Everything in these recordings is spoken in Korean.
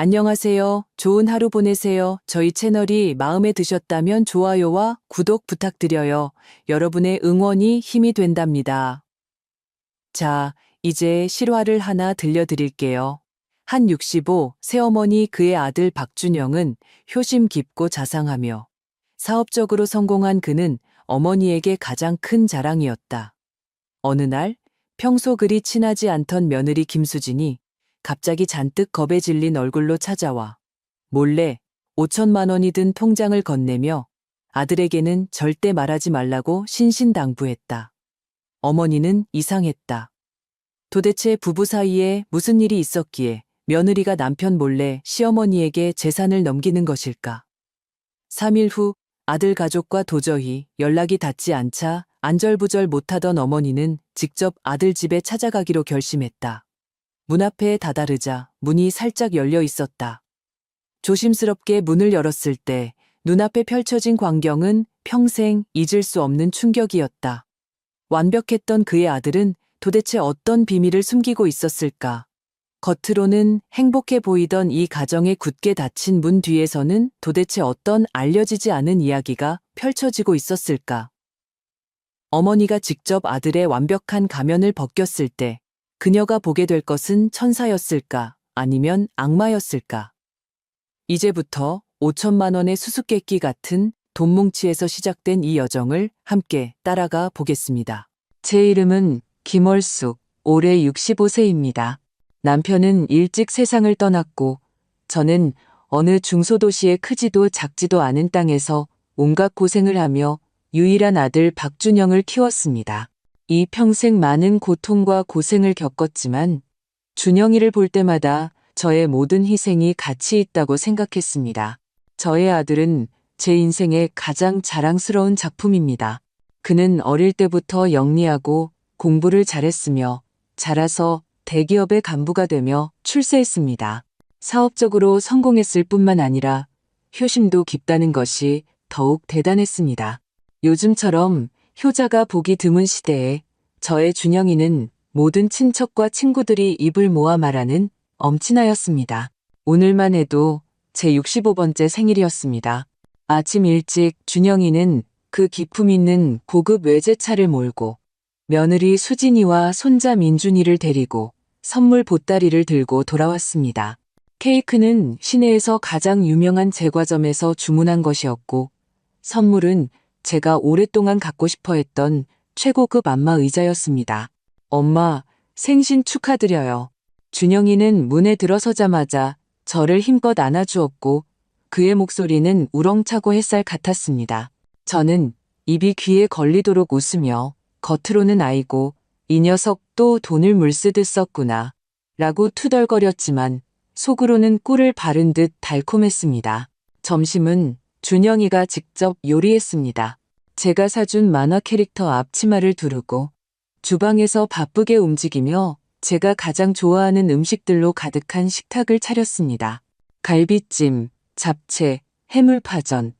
안녕하세요. 좋은 하루 보내세요. 저희 채널이 마음에 드셨다면 좋아요와 구독 부탁드려요. 여러분의 응원이 힘이 된답니다. 자, 이제 실화를 하나 들려드릴게요. 한 65 새어머니 그의 아들 박준영은 효심 깊고 자상하며 사업적으로 성공한 그는 어머니에게 가장 큰 자랑이었다. 어느 날 평소 그리 친하지 않던 며느리 김수진이 갑자기 잔뜩 겁에 질린 얼굴로 찾아와 몰래 5천만 원이 든 통장을 건네며 아들에게는 절대 말하지 말라고 신신당부했다. 어머니는 이상했다. 도대체 부부 사이에 무슨 일이 있었기에 며느리가 남편 몰래 시어머니에게 재산을 넘기는 것일까? 3일 후 아들 가족과 도저히 연락이 닿지 않자 안절부절 못하던 어머니는 직접 아들 집에 찾아가기로 결심했다. 문 앞에 다다르자 문이 살짝 열려 있었다. 조심스럽게 문을 열었을 때 눈앞에 펼쳐진 광경은 평생 잊을 수 없는 충격이었다. 완벽했던 그의 아들은 도대체 어떤 비밀을 숨기고 있었을까? 겉으로는 행복해 보이던 이 가정에 굳게 닫힌 문 뒤에서는 도대체 어떤 알려지지 않은 이야기가 펼쳐지고 있었을까? 어머니가 직접 아들의 완벽한 가면을 벗겼을 때 그녀가 보게 될 것은 천사였을까? 아니면 악마였을까? 이제부터 5천만 원의 수수께끼 같은 돈뭉치에서 시작된 이 여정을 함께 따라가 보겠습니다. 제 이름은 김월숙, 올해 65세입니다. 남편은 일찍 세상을 떠났고 저는 어느 중소도시의 크지도 작지도 않은 땅에서 온갖 고생을 하며 유일한 아들 박준영을 키웠습니다. 이 평생 많은 고통과 고생을 겪었지만 준영이를 볼 때마다 저의 모든 희생이 가치 있다고 생각했습니다. 저의 아들은 제 인생의 가장 자랑스러운 작품입니다. 그는 어릴 때부터 영리하고 공부를 잘했으며 자라서 대기업의 간부가 되며 출세했습니다. 사업적으로 성공했을 뿐만 아니라 효심도 깊다는 것이 더욱 대단했습니다. 요즘처럼 효자가 보기 드문 시대에 저의 준영이는 모든 친척과 친구들이 입을 모아 말하는 엄친아였습니다. 오늘만 해도 제 65번째 생일이었습니다. 아침 일찍 준영이는 그 기품 있는 고급 외제차를 몰고 며느리 수진이와 손자 민준이를 데리고 선물 보따리를 들고 돌아왔습니다. 케이크는 시내에서 가장 유명한 제과점에서 주문한 것이었고 선물은 제가 오랫동안 갖고 싶어 했던 최고급 안마 의자였습니다. 엄마, 생신 축하드려요. 준영이는 문에 들어서자마자 저를 힘껏 안아주었고 그의 목소리는 우렁차고 햇살 같았습니다. 저는 입이 귀에 걸리도록 웃으며 겉으로는 아이고 이 녀석 또 돈을 물쓰듯 썼구나 라고 투덜거렸지만 속으로는 꿀을 바른 듯 달콤했습니다. 점심은 준영이가 직접 요리했습니다. 제가 사준 만화 캐릭터 앞치마를 두르고 주방에서 바쁘게 움직이며 제가 가장 좋아하는 음식들로 가득한 식탁을 차렸습니다. 갈비찜, 잡채, 해물파전,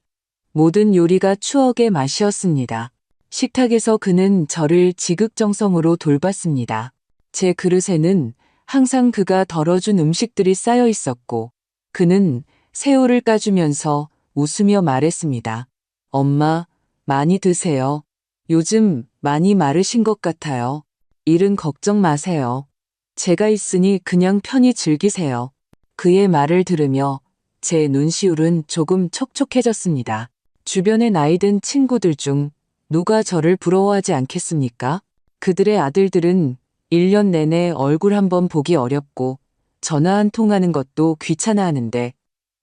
모든 요리가 추억의 맛이었습니다. 식탁에서 그는 저를 지극정성으로 돌봤습니다. 제 그릇에는 항상 그가 덜어준 음식들이 쌓여 있었고 그는 새우를 까주면서 웃으며 말했습니다. 엄마, 많이 드세요. 요즘 많이 마르신 것 같아요. 일은 걱정 마세요. 제가 있으니 그냥 편히 즐기세요. 그의 말을 들으며 제 눈시울은 조금 촉촉해졌습니다. 주변의 나이든 친구들 중 누가 저를 부러워하지 않겠습니까? 그들의 아들들은 1년 내내 얼굴 한번 보기 어렵고 전화 한 통하는 것도 귀찮아하는데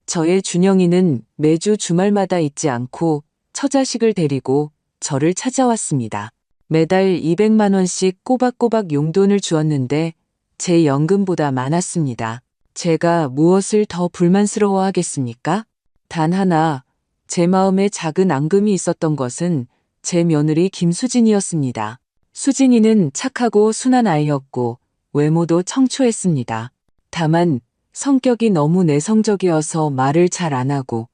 저의 준영이는 매주 주말마다 잊지 않고 처자식을 데리고 저를 찾아왔습니다. 매달 200만 원씩 꼬박꼬박 용돈을 주었는데 제 연금보다 많았습니다. 제가 무엇을 더 불만스러워 하겠습니까? 단 하나, 제 마음에 작은 앙금이 있었던 것은 제 며느리 김수진이었습니다. 수진이는 착하고 순한 아이였고 외모도 청초했습니다. 다만 성격이 너무 내성적이어서 말을 잘 안 하고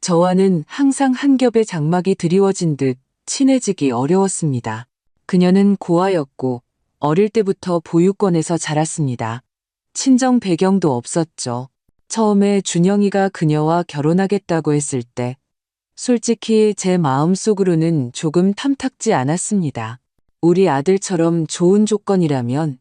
저와는 항상 한 겹의 장막이 드리워진 듯 친해지기 어려웠습니다. 그녀는 고아였고 어릴 때부터 보육원에서 자랐습니다. 친정 배경도 없었죠. 처음에 준영이가 그녀와 결혼하겠다고 했을 때 솔직히 제 마음속으로는 조금 탐탁지 않았습니다. 우리 아들처럼 좋은 조건이라면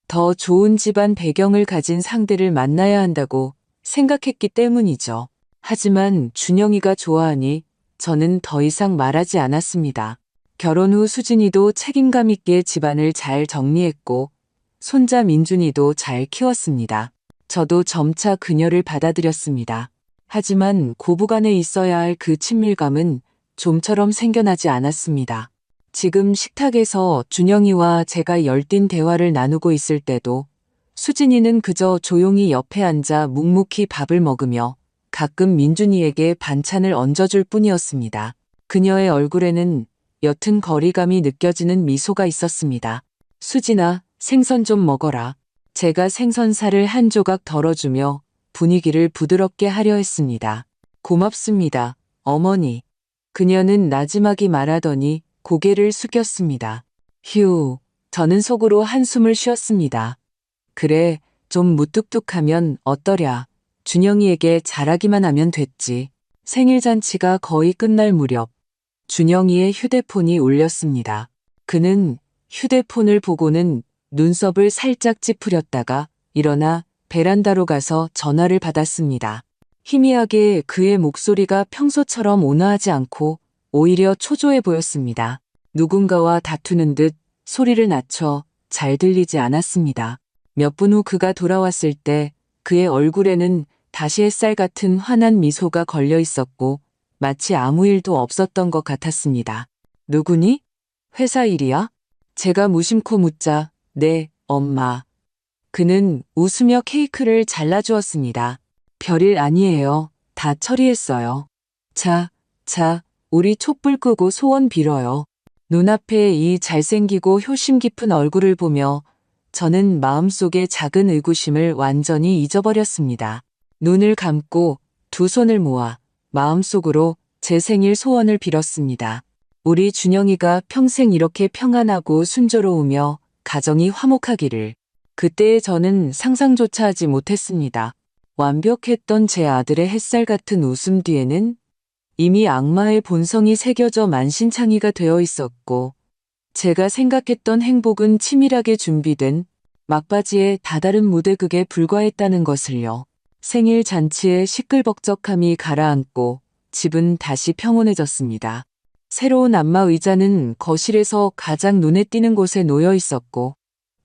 더 좋은 집안 배경을 가진 상대를 만나야 한다고 생각했기 때문이죠. 하지만 준영이가 좋아하니 저는 더 이상 말하지 않았습니다. 결혼 후 수진이도 책임감 있게 집안을 잘 정리했고 손자 민준이도 잘 키웠습니다. 저도 점차 그녀를 받아들였습니다. 하지만 고부간에 있어야 할 그 친밀감은 좀처럼 생겨나지 않았습니다. 지금 식탁에서 준영이와 제가 열띤 대화를 나누고 있을 때도 수진이는 그저 조용히 옆에 앉아 묵묵히 밥을 먹으며 가끔 민준이에게 반찬을 얹어줄 뿐이었습니다. 그녀의 얼굴에는 옅은 거리감이 느껴지는 미소가 있었습니다. 수진아, 생선 좀 먹어라. 제가 생선살을 한 조각 덜어주며 분위기를 부드럽게 하려 했습니다. 고맙습니다, 어머니. 그녀는 나지막이 말하더니 고개를 숙였습니다. 휴, 저는 속으로 한숨을 쉬었습니다. 그래, 좀 무뚝뚝하면 어떠랴. 준영이에게 잘하기만 하면 됐지. 생일 잔치가 거의 끝날 무렵 준영이의 휴대폰이 울렸습니다. 그는 휴대폰을 보고는 눈썹을 살짝 찌푸렸다가 일어나 베란다로 가서 전화를 받았습니다. 희미하게 그의 목소리가 평소처럼 온화하지 않고 오히려 초조해 보였습니다. 누군가와 다투는 듯 소리를 낮춰 잘 들리지 않았습니다. 몇 분 후 그가 돌아왔을 때 그의 얼굴에는 다시 햇살 같은 환한 미소가 걸려 있었고 마치 아무 일도 없었던 것 같았습니다. 누구니? 회사 일이야? 제가 무심코 묻자 네, 엄마. 그는 웃으며 케이크를 잘라주었습니다. 별일 아니에요. 다 처리했어요. 자, 우리 촛불 끄고 소원 빌어요. 눈앞에 이 잘생기고 효심 깊은 얼굴을 보며 저는 마음속의 작은 의구심을 완전히 잊어버렸습니다. 눈을 감고 두 손을 모아 마음속으로 제 생일 소원을 빌었습니다. 우리 준영이가 평생 이렇게 평안하고 순조로우며 가정이 화목하기를. 그때의 저는 상상조차 하지 못했습니다. 완벽했던 제 아들의 햇살 같은 웃음 뒤에는 이미 악마의 본성이 새겨져 만신창이가 되어 있었고 제가 생각했던 행복은 치밀하게 준비된 막바지의 다다른 무대극에 불과했다는 것을요. 생일 잔치의 시끌벅적함이 가라앉고 집은 다시 평온해졌습니다. 새로운 안마 의자는 거실에서 가장 눈에 띄는 곳에 놓여 있었고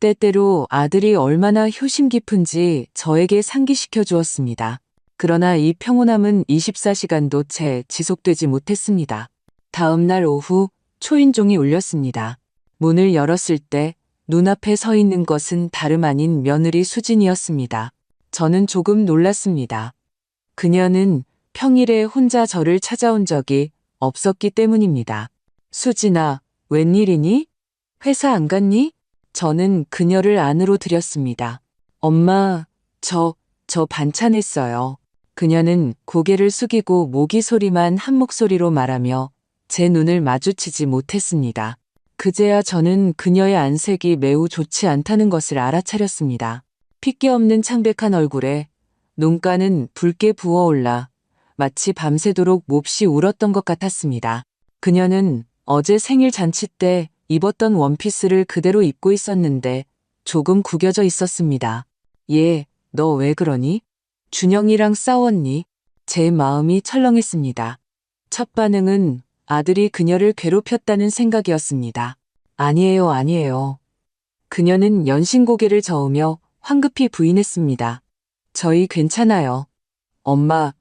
때때로 아들이 얼마나 효심 깊은지 저에게 상기시켜 주었습니다. 그러나 이 평온함은 24시간도 채 지속되지 못했습니다. 다음 날 오후 초인종이 울렸습니다. 문을 열었을 때 눈앞에 서 있는 것은 다름 아닌 며느리 수진이었습니다. 저는 조금 놀랐습니다. 그녀는 평일에 혼자 저를 찾아온 적이 없었기 때문입니다. 수진아, 웬일이니? 회사 안 갔니? 저는 그녀를 안으로 들였습니다. 엄마, 저 반찬했어요. 그녀는 고개를 숙이고 모기 소리만 한 목소리로 말하며 제 눈을 마주치지 못했습니다. 그제야 저는 그녀의 안색이 매우 좋지 않다는 것을 알아차렸습니다. 핏기 없는 창백한 얼굴에 눈가는 붉게 부어올라 마치 밤새도록 몹시 울었던 것 같았습니다. 그녀는 어제 생일 잔치 때 입었던 원피스를 그대로 입고 있었는데 조금 구겨져 있었습니다. 얘, 너 왜 그러니? 준영이랑 싸웠니? 제 마음이 철렁했습니다. 첫 반응은 아들이 그녀를 괴롭혔다는 생각이었습니다. 아니에요. 그녀는 연신 고개를 저으며 황급히 부인했습니다. 저희 괜찮아요. 엄마,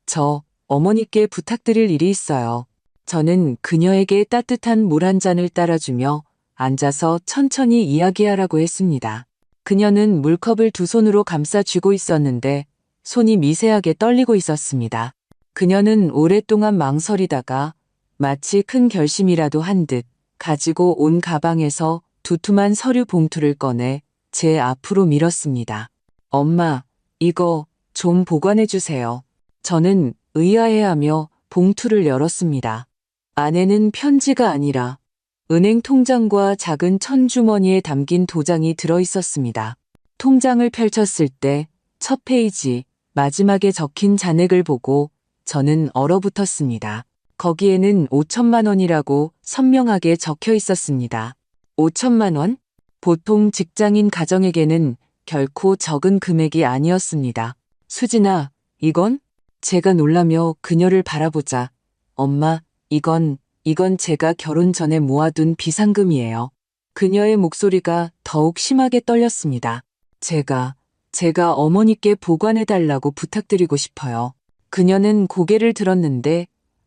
저 어머니께 부탁드릴 일이 있어요. 저는 그녀에게 따뜻한 물 한 잔을 따라주며 앉아서 천천히 이야기하라고 했습니다. 그녀는 물컵을 두 손으로 감싸 쥐고 있었는데 손이 미세하게 떨리고 있었습니다. 그녀는 오랫동안 망설이다가 마치 큰 결심이라도 한 듯 가지고 온 가방에서 두툼한 서류 봉투를 꺼내 제 앞으로 밀었습니다. 엄마, 이거 좀 보관해 주세요. 저는 의아해하며 봉투를 열었습니다. 안에는 편지가 아니라 은행 통장과 작은 천주머니에 담긴 도장이 들어 있었습니다. 통장을 펼쳤을 때 첫 페이지 마지막에 적힌 잔액을 보고 저는 얼어붙었습니다. 거기에는 5천만 원이라고 선명하게 적혀 있었습니다. 5천만 원? 보통 직장인 가정에게는 결코 적은 금액이 아니었습니다. 수진아, 이건? 제가 놀라며 그녀를 바라보자. 엄마, 이건 제가 결혼 전에 모아둔 비상금이에요. 그녀의 목소리가 더욱 심하게 떨렸습니다. 제가 어머니께 보관해달라고 부탁드리고 싶어요. 그녀는 고개를 들었는데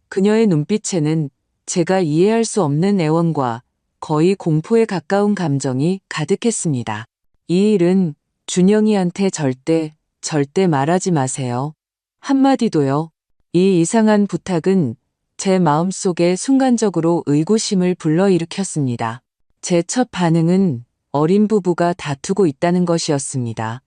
그녀의 눈빛에는 제가 이해할 수 없는 애원과 거의 공포에 가까운 감정이 가득했습니다. 이 일은 준영이한테 절대 말하지 마세요. 한마디도요. 이 이상한 부탁은 제 마음속에 순간적으로 의구심을 불러일으켰습니다. 제 첫 반응은 어린 부부가 다투고 있다는 것이었습니다.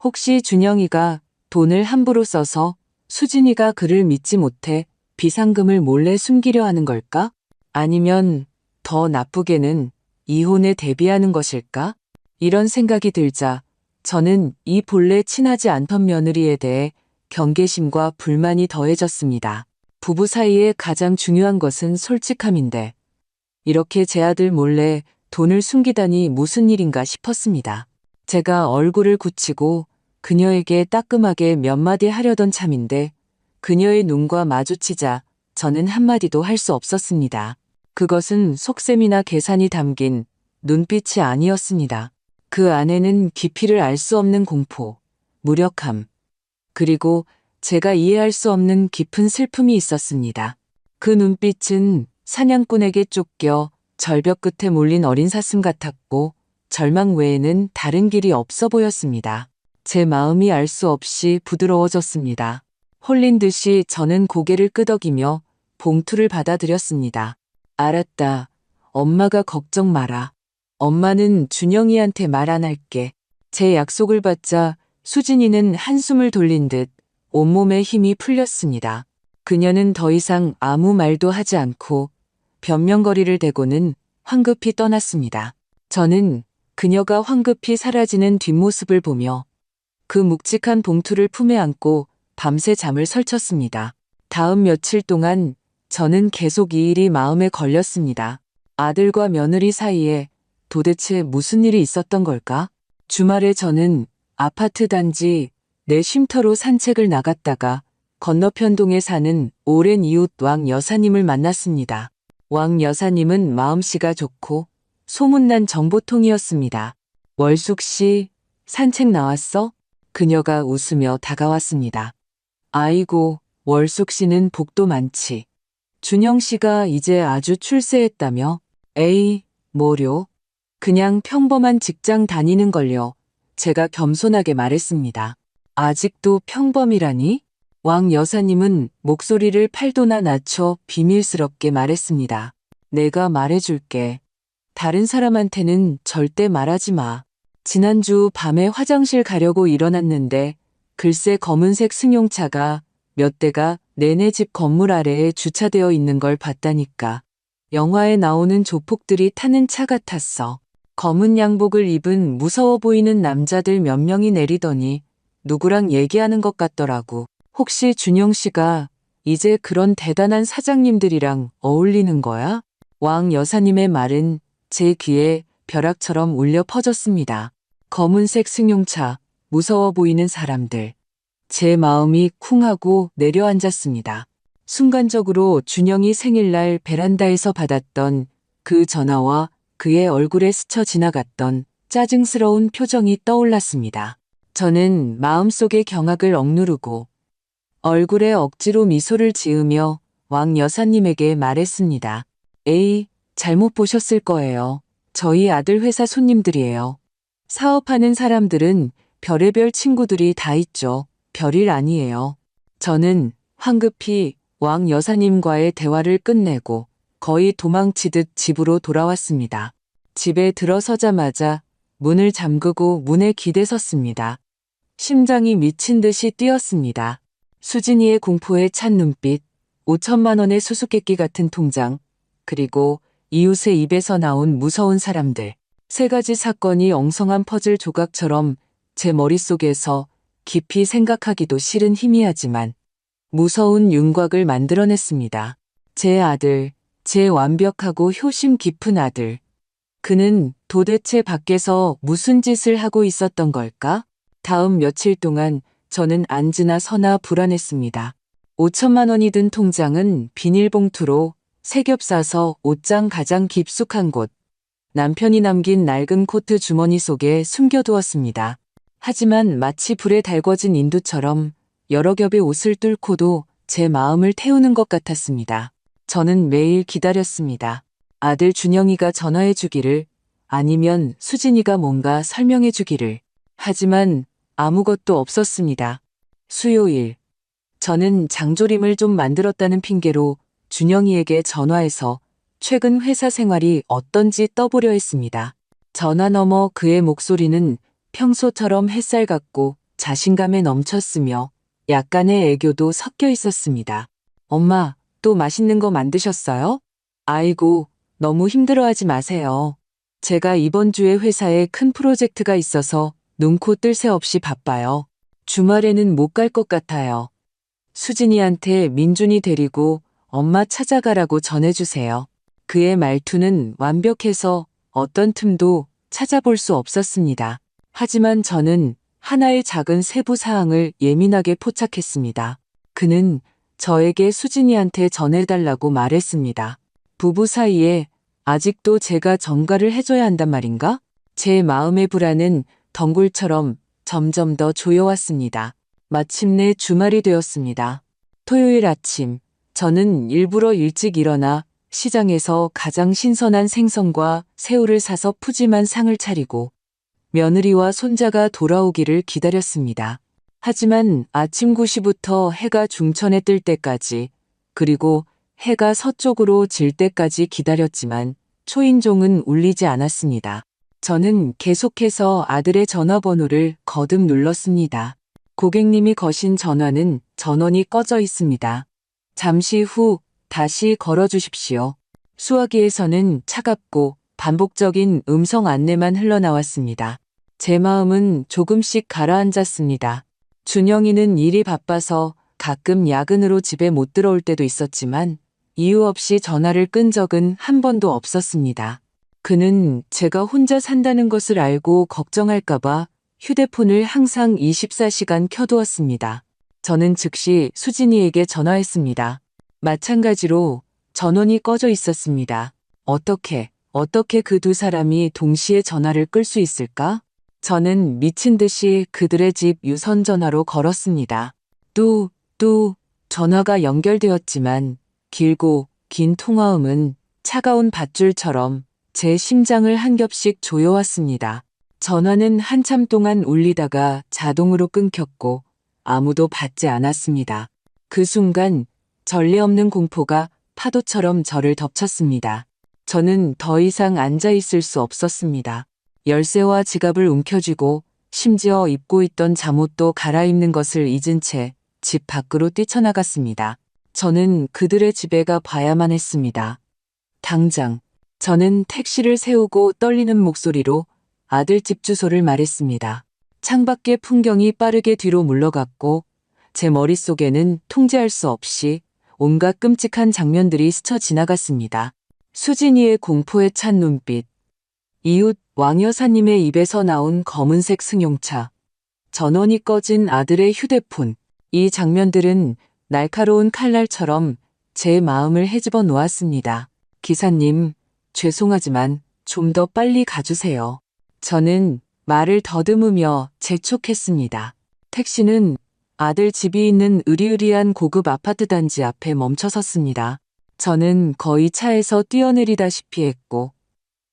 혹시 준영이가 돈을 함부로 써서 수진이가 그를 믿지 못해 비상금을 몰래 숨기려 하는 걸까? 아니면 더 나쁘게는 이혼에 대비하는 것일까? 이런 생각이 들자 저는 이 본래 친하지 않던 며느리에 대해 경계심과 불만이 더해졌습니다. 부부 사이에 가장 중요한 것은 솔직함인데 이렇게 제 아들 몰래 돈을 숨기다니 무슨 일인가 싶었습니다. 제가 얼굴을 굳히고 그녀에게 따끔하게 몇 마디 하려던 참인데 그녀의 눈과 마주치자 저는 한마디도 할 수 없었습니다. 그것은 속셈이나 계산이 담긴 눈빛이 아니었습니다. 그 안에는 깊이를 알 수 없는 공포, 무력함, 그리고 제가 이해할 수 없는 깊은 슬픔이 있었습니다. 그 눈빛은 사냥꾼에게 쫓겨 절벽 끝에 몰린 어린 사슴 같았고 절망 외에는 다른 길이 없어 보였습니다. 제 마음이 알 수 없이 부드러워졌습니다. 홀린 듯이 저는 고개를 끄덕이며 봉투를 받아들였습니다. 알았다. 엄마가 걱정 마라. 엄마는 준영이한테 말 안 할게. 제 약속을 받자 수진이는 한숨을 돌린 듯 온몸에 힘이 풀렸습니다. 그녀는 더 이상 아무 말도 하지 않고 변명거리를 대고는 황급히 떠났습니다. 저는 그녀가 황급히 사라지는 뒷모습을 보며 그 묵직한 봉투를 품에 안고 밤새 잠을 설쳤습니다. 다음 며칠 동안 저는 계속 이 일이 마음에 걸렸습니다. 아들과 며느리 사이에 도대체 무슨 일이 있었던 걸까? 주말에 저는 아파트 단지 내 쉼터로 산책을 나갔다가 건너편 동에 사는 오랜 이웃 왕 여사님을 만났습니다. 왕 여사님은 마음씨가 좋고 소문난 정보통이었습니다. 월숙 씨, 산책 나왔어? 그녀가 웃으며 다가왔습니다. 아이고, 월숙 씨는 복도 많지. 준영 씨가 이제 아주 출세했다며? 에이, 뭐려? 그냥 평범한 직장 다니는 걸요. 제가 겸손하게 말했습니다. 아직도 평범이라니? 왕 여사님은 목소리를 8도나 낮춰 비밀스럽게 말했습니다. 내가 말해줄게. 다른 사람한테는 절대 말하지 마. 지난주 밤에 화장실 가려고 일어났는데 글쎄 검은색 승용차가 몇 대가 내내 집 건물 아래에 주차되어 있는 걸 봤다니까. 영화에 나오는 조폭들이 타는 차 같았어. 검은 양복을 입은 무서워 보이는 남자들 몇 명이 내리더니 누구랑 얘기하는 것 같더라고. 혹시 준영 씨가 이제 그런 대단한 사장님들이랑 어울리는 거야? 왕 여사님의 말은 제 귀에 벼락처럼 울려 퍼졌습니다. 검은색 승용차, 무서워 보이는 사람들. 제 마음이 쿵하고 내려앉았습니다. 순간적으로 준영이 생일날 베란다에서 받았던 그 전화와 그의 얼굴에 스쳐 지나갔던 짜증스러운 표정이 떠올랐습니다. 저는 마음속의 경악을 억누르고 얼굴에 억지로 미소를 지으며 왕 여사님에게 말했습니다. 에이, 잘못 보셨을 거예요. 저희 아들 회사 손님들이에요. 사업하는 사람들은 별의별 친구들이 다 있죠. 별일 아니에요. 저는 황급히 왕 여사님과의 대화를 끝내고 거의 도망치듯 집으로 돌아왔습니다. 집에 들어서자마자 문을 잠그고 문에 기대섰습니다. 심장이 미친 듯이 뛰었습니다. 수진이의 공포에 찬 눈빛, 5천만 원의 수수께끼 같은 통장, 그리고 이웃의 입에서 나온 무서운 사람들. 세 가지 사건이 엉성한 퍼즐 조각처럼 제 머릿속에서 깊이 생각하기도 싫은 희미하지만 무서운 윤곽을 만들어냈습니다. 제 아들, 제 완벽하고 효심 깊은 아들. 그는 도대체 밖에서 무슨 짓을 하고 있었던 걸까? 다음 며칠 동안 저는 앉으나 서나 불안했습니다. 5천만 원이 든 통장은 비닐봉투로 새겹 싸서 옷장 가장 깊숙한 곳, 남편이 남긴 낡은 코트 주머니 속에 숨겨두었습니다. 하지만 마치 불에 달궈진 인두처럼 여러 겹의 옷을 뚫고도 제 마음을 태우는 것 같았습니다. 저는 매일 기다렸습니다. 아들 준영이가 전화해 주기를, 아니면 수진이가 뭔가 설명해 주기를. 하지만 아무것도 없었습니다. 수요일, 저는 장조림을 좀 만들었다는 핑계로 준영이에게 전화해서 최근 회사 생활이 어떤지 떠보려 했습니다. 전화 너머 그의 목소리는 평소처럼 햇살 같고 자신감에 넘쳤으며 약간의 애교도 섞여 있었습니다. 엄마, 또 맛있는 거 만드셨어요? 아이고, 너무 힘들어하지 마세요. 제가 이번 주에 회사에 큰 프로젝트가 있어서 눈코 뜰 새 없이 바빠요. 주말에는 못 갈 것 같아요. 수진이한테 민준이 데리고 엄마 찾아가라고 전해주세요. 그의 말투는 완벽해서 어떤 틈도 찾아볼 수 없었습니다. 하지만 저는 하나의 작은 세부 사항을 예민하게 포착했습니다. 그는 저에게 수진이한테 전해달라고 말했습니다. 부부 사이에 아직도 제가 전가를 해줘야 한단 말인가? 제 마음의 불안은 덩굴처럼 점점 더 조여왔습니다. 마침내 주말이 되었습니다. 토요일 아침, 저는 일부러 일찍 일어나 시장에서 가장 신선한 생선과 새우를 사서 푸짐한 상을 차리고 며느리와 손자가 돌아오기를 기다렸습니다. 하지만 아침 9시부터 해가 중천에 뜰 때까지, 그리고 해가 서쪽으로 질 때까지 기다렸지만 초인종은 울리지 않았습니다. 저는 계속해서 아들의 전화번호를 거듭 눌렀습니다. 고객님이 거신 전화는 전원이 꺼져 있습니다. 잠시 후 다시 걸어주십시오. 수화기에서는 차갑고 반복적인 음성 안내만 흘러나왔습니다. 제 마음은 조금씩 가라앉았습니다. 준영이는 일이 바빠서 가끔 야근으로 집에 못 들어올 때도 있었지만 이유 없이 전화를 끈 적은 한 번도 없었습니다. 그는 제가 혼자 산다는 것을 알고 걱정할까봐 휴대폰을 항상 24시간 켜두었습니다. 저는 즉시 수진이에게 전화했습니다. 마찬가지로 전원이 꺼져 있었습니다. 어떻게 그 두 사람이 동시에 전화를 끌 수 있을까? 저는 미친 듯이 그들의 집 유선 전화로 걸었습니다. 전화가 연결되었지만 길고 긴 통화음은 차가운 밧줄처럼 제 심장을 한 겹씩 조여왔습니다. 전화는 한참 동안 울리다가 자동으로 끊겼고 아무도 받지 않았습니다. 그 순간 전례 없는 공포가 파도처럼 저를 덮쳤습니다. 저는 더 이상 앉아 있을 수 없었습니다. 열쇠와 지갑을 움켜쥐고 심지어 입고 있던 잠옷도 갈아입는 것을 잊은 채 집 밖으로 뛰쳐나갔습니다. 저는 그들의 집에 가 봐야만 했습니다. 당장. 저는 택시를 세우고 떨리는 목소리로 아들 집 주소를 말했습니다. 창밖의 풍경이 빠르게 뒤로 물러갔고 제 머릿속에는 통제할 수 없이 온갖 끔찍한 장면들이 스쳐 지나갔습니다. 수진이의 공포에 찬 눈빛, 이웃 왕 여사님의 입에서 나온 검은색 승용차, 전원이 꺼진 아들의 휴대폰, 이 장면들은 날카로운 칼날처럼 제 마음을 헤집어 놓았습니다. 기사님, 죄송하지만 좀 더 빨리 가주세요. 저는 말을 더듬으며 재촉했습니다. 택시는 아들 집이 있는 으리으리한 고급 아파트 단지 앞에 멈춰 섰습니다. 저는 거의 차에서 뛰어내리다시피 했고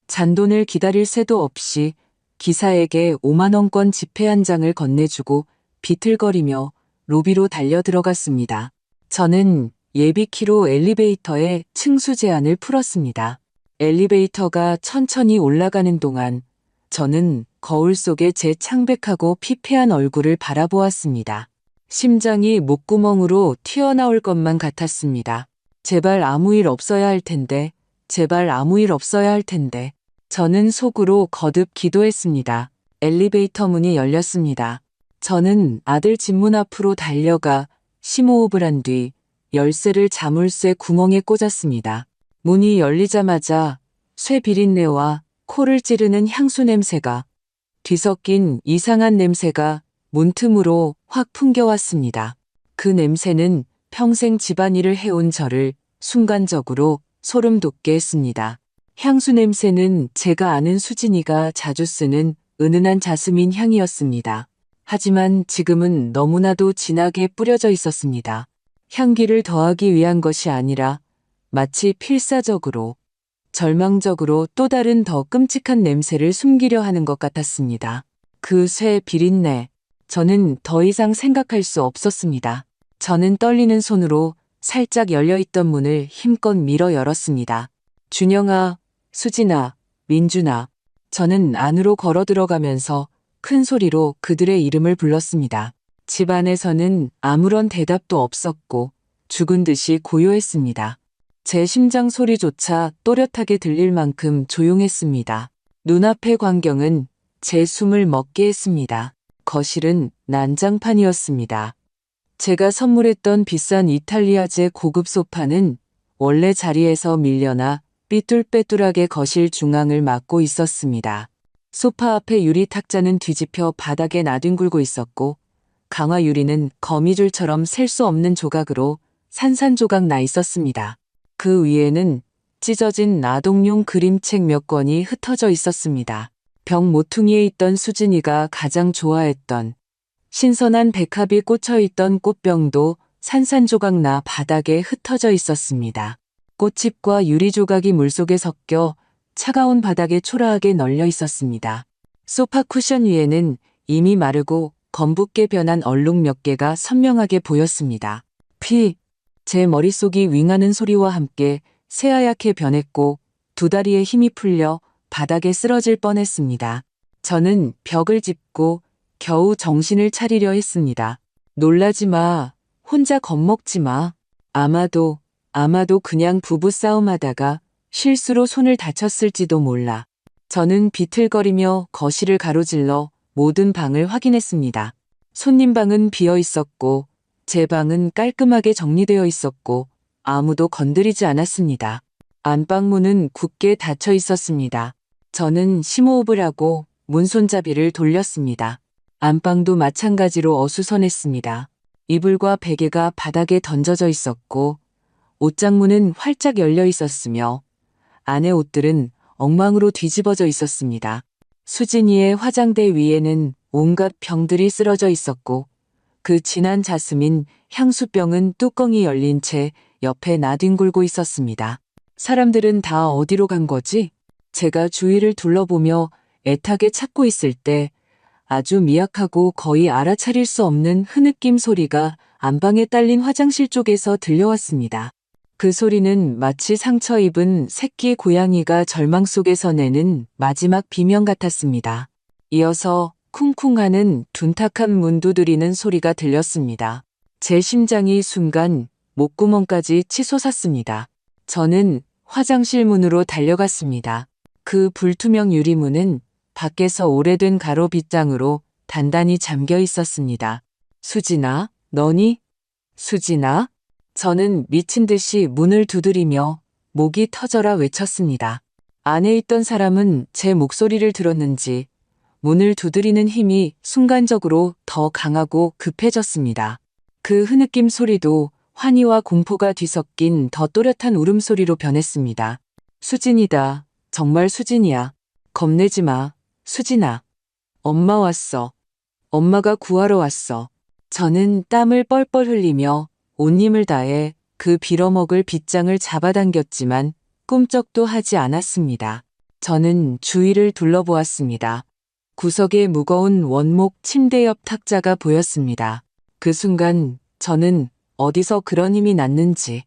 잔돈을 기다릴 새도 없이 기사에게 5만 원권 지폐 한 장을 건네주고 비틀거리며 로비로 달려 들어갔습니다. 저는 예비키로 엘리베이터에 층수 제한을 풀었습니다. 엘리베이터가 천천히 올라가는 동안 저는 거울 속에 제 창백하고 피폐한 얼굴을 바라보았습니다. 심장이 목구멍으로 튀어나올 것만 같았습니다. 제발 아무 일 없어야 할 텐데, 제발 아무 일 없어야 할 텐데. 저는 속으로 거듭 기도했습니다. 엘리베이터 문이 열렸습니다. 저는 아들 집 문 앞으로 달려가 심호흡을 한 뒤 열쇠를 자물쇠 구멍에 꽂았습니다. 문이 열리자마자 쇠 비린내와 코를 찌르는 향수 냄새가 뒤섞인 이상한 냄새가 문틈으로 확 풍겨왔습니다. 그 냄새는 평생 집안일을 해온 저를 순간적으로 소름 돋게 했습니다. 향수 냄새는 제가 아는 수진이가 자주 쓰는 은은한 자스민 향이었습니다. 하지만 지금은 너무나도 진하게 뿌려져 있었습니다. 향기를 더하기 위한 것이 아니라 마치 필사적으로, 절망적으로 또 다른 더 끔찍한 냄새를 숨기려 하는 것 같았습니다. 그 쇠 비린내, 저는 더 이상 생각할 수 없었습니다. 저는 떨리는 손으로 살짝 열려있던 문을 힘껏 밀어 열었습니다. 준영아, 수진아, 민준아. 저는 안으로 걸어 들어가면서 큰 소리로 그들의 이름을 불렀습니다. 집 안에서는 아무런 대답도 없었고 죽은 듯이 고요했습니다. 제 심장 소리조차 또렷하게 들릴 만큼 조용했습니다. 눈앞의 광경은 제 숨을 멎게 했습니다. 거실은 난장판이었습니다. 제가 선물했던 비싼 이탈리아제 고급 소파는 원래 자리에서 밀려나 삐뚤빼뚤하게 거실 중앙을 막고 있었습니다. 소파 앞에 유리 탁자는 뒤집혀 바닥에 나뒹굴고 있었고 강화 유리는 거미줄처럼 셀 수 없는 조각으로 산산조각 나 있었습니다. 그 위에는 찢어진 아동용 그림책 몇 권이 흩어져 있었습니다. 벽 모퉁이에 있던 수진이가 가장 좋아했던 신선한 백합이 꽂혀있던 꽃병도 산산조각 나 바닥에 흩어져 있었습니다. 꽃잎과 유리 조각이 물속에 섞여 차가운 바닥에 초라하게 널려 있었습니다. 소파 쿠션 위에는 이미 마르고 검붉게 변한 얼룩 몇 개가 선명하게 보였습니다. 제 머릿속이 윙하는 소리와 함께 새하얗게 변했고 두 다리에 힘이 풀려 바닥에 쓰러질 뻔했습니다. 저는 벽을 짚고 겨우 정신을 차리려 했습니다. 놀라지 마. 혼자 겁먹지 마. 아마도 그냥 부부싸움 하다가 실수로 손을 다쳤을지도 몰라. 저는 비틀거리며 거실을 가로질러 모든 방을 확인했습니다. 손님 방은 비어 있었고 제 방은 깔끔하게 정리되어 있었고 아무도 건드리지 않았습니다. 안방문은 굳게 닫혀 있었습니다. 저는 심호흡을 하고 문손잡이를 돌렸습니다. 안방도 마찬가지로 어수선했습니다. 이불과 베개가 바닥에 던져져 있었고 옷장문은 활짝 열려 있었으며 안의 옷들은 엉망으로 뒤집어져 있었습니다. 수진이의 화장대 위에는 온갖 병들이 쓰러져 있었고 그 진한 자스민 향수병은 뚜껑이 열린 채 옆에 나뒹굴고 있었습니다. 사람들은 다 어디로 간 거지? 제가 주위를 둘러보며 애타게 찾고 있을 때 아주 미약하고 거의 알아차릴 수 없는 흐느낌 소리가 안방에 딸린 화장실 쪽에서 들려왔습니다. 그 소리는 마치 상처 입은 새끼 고양이가 절망 속에서 내는 마지막 비명 같았습니다. 이어서 쿵쿵하는 둔탁한 문 두드리는 소리가 들렸습니다. 제 심장이 순간 목구멍까지 치솟았습니다. 저는 화장실 문으로 달려갔습니다. 그 불투명 유리문은 밖에서 오래된 가로 빗장으로 단단히 잠겨 있었습니다. 수진아, 너니? 수진아? 저는 미친 듯이 문을 두드리며 목이 터져라 외쳤습니다. 안에 있던 사람은 제 목소리를 들었는지 문을 두드리는 힘이 순간적으로 더 강하고 급해졌습니다. 그 흐느낌 소리도 환희와 공포가 뒤섞인 더 또렷한 울음소리로 변했습니다. 수진이다. 정말 수진이야. 겁내지 마. 수진아. 엄마 왔어. 엄마가 구하러 왔어. 저는 땀을 뻘뻘 흘리며 온 힘을 다해 그 빌어먹을 빗장을 잡아당겼지만 꿈쩍도 하지 않았습니다. 저는 주위를 둘러보았습니다. 구석에 무거운 원목 침대 옆 탁자가 보였습니다. 그 순간 저는 어디서 그런 힘이 났는지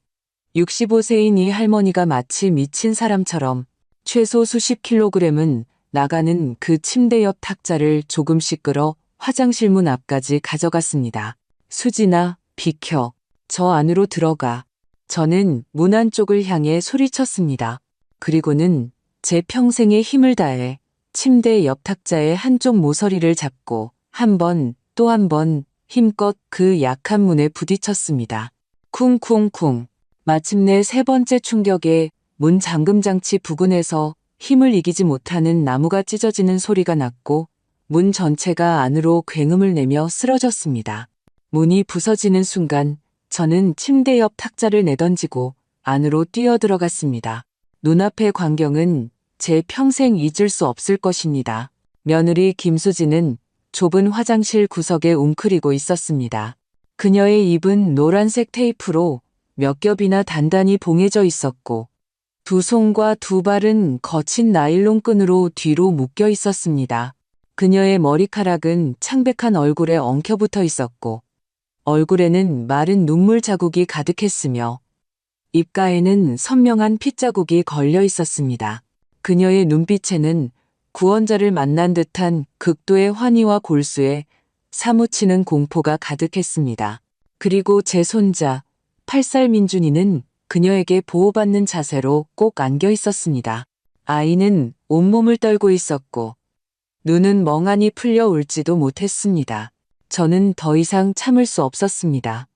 65세인 이 할머니가 마치 미친 사람처럼 최소 수십 킬로그램은 나가는 그 침대 옆 탁자를 조금씩 끌어 화장실 문 앞까지 가져갔습니다. 수진아, 비켜. 저 안으로 들어가. 저는 문 안쪽을 향해 소리쳤습니다. 그리고는 제 평생의 힘을 다해 침대 옆 탁자의 한쪽 모서리를 잡고 한 번, 또 한 번 힘껏 그 약한 문에 부딪혔습니다. 쿵쿵쿵. 마침내 세 번째 충격에 문 잠금 장치 부근에서 힘을 이기지 못하는 나무가 찢어지는 소리가 났고 문 전체가 안으로 굉음을 내며 쓰러졌습니다. 문이 부서지는 순간 저는 침대 옆 탁자를 내던지고 안으로 뛰어들어갔습니다. 눈앞의 광경은 제 평생 잊을 수 없을 것입니다. 며느리 김수지는 좁은 화장실 구석에 웅크리고 있었습니다. 그녀의 입은 노란색 테이프로 몇 겹이나 단단히 봉해져 있었고 두 손과 두 발은 거친 나일론 끈으로 뒤로 묶여 있었습니다. 그녀의 머리카락은 창백한 얼굴에 엉켜붙어 있었고 얼굴에는 마른 눈물 자국이 가득했으며 입가에는 선명한 핏자국이 걸려 있었습니다. 그녀의 눈빛에는 구원자를 만난 듯한 극도의 환희와 골수에 사무치는 공포가 가득했습니다. 그리고 제 손자 8살 민준이는 그녀에게 보호받는 자세로 꼭 안겨 있었습니다. 아이는 온몸을 떨고 있었고 눈은 멍하니 풀려 울지도 못했습니다. 저는 더 이상 참을 수 없었습니다.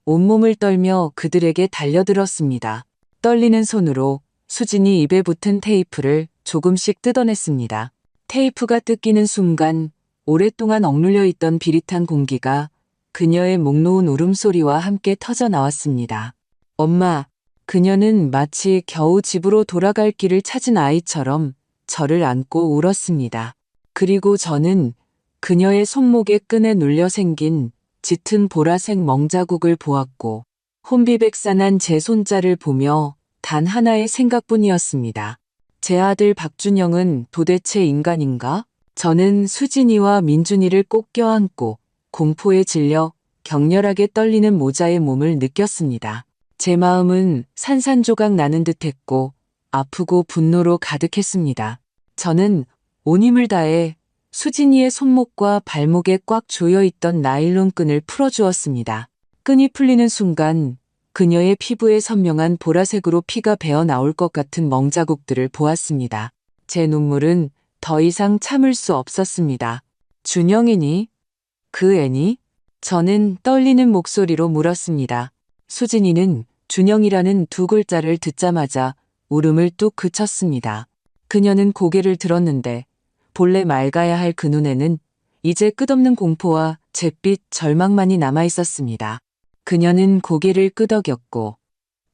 온몸을 떨며 그들에게 달려들었습니다. 떨리는 손으로 수진이 입에 붙은 테이프를 조금씩 뜯어냈습니다. 테이프가 뜯기는 순간 오랫동안 억눌려 있던 비릿한 공기가 그녀의 목 놓은 울음소리와 함께 터져 나왔습니다. 엄마, 그녀는 마치 겨우 집으로 돌아갈 길을 찾은 아이처럼 저를 안고 울었습니다. 그리고 저는 그녀의 손목에 끈에 눌려 생긴 짙은 보라색 멍자국을 보았고 혼비백산한 제 손자를 보며 단 하나의 생각뿐이었습니다. 제 아들 박준영은 도대체 인간인가? 저는 수진이와 민준이를 꼭 껴안고 공포에 질려 격렬하게 떨리는 모자의 몸을 느꼈습니다. 제 마음은 산산조각 나는 듯했고 아프고 분노로 가득했습니다. 저는 온 힘을 다해 수진이의 손목과 발목에 꽉 조여있던 나일론 끈을 풀어주었습니다. 끈이 풀리는 순간 그녀의 피부에 선명한 보라색으로 피가 배어 나올 것 같은 멍자국들을 보았습니다. 제 눈물은 더 이상 참을 수 없었습니다. 준영이니? 그 애니? 저는 떨리는 목소리로 물었습니다. 수진이는 준영이라는 두 글자를 듣자마자 울음을 뚝 그쳤습니다. 그녀는 고개를 들었는데 본래 맑아야 할 그 눈에는 이제 끝없는 공포와 잿빛 절망만이 남아 있었습니다. 그녀는 고개를 끄덕였고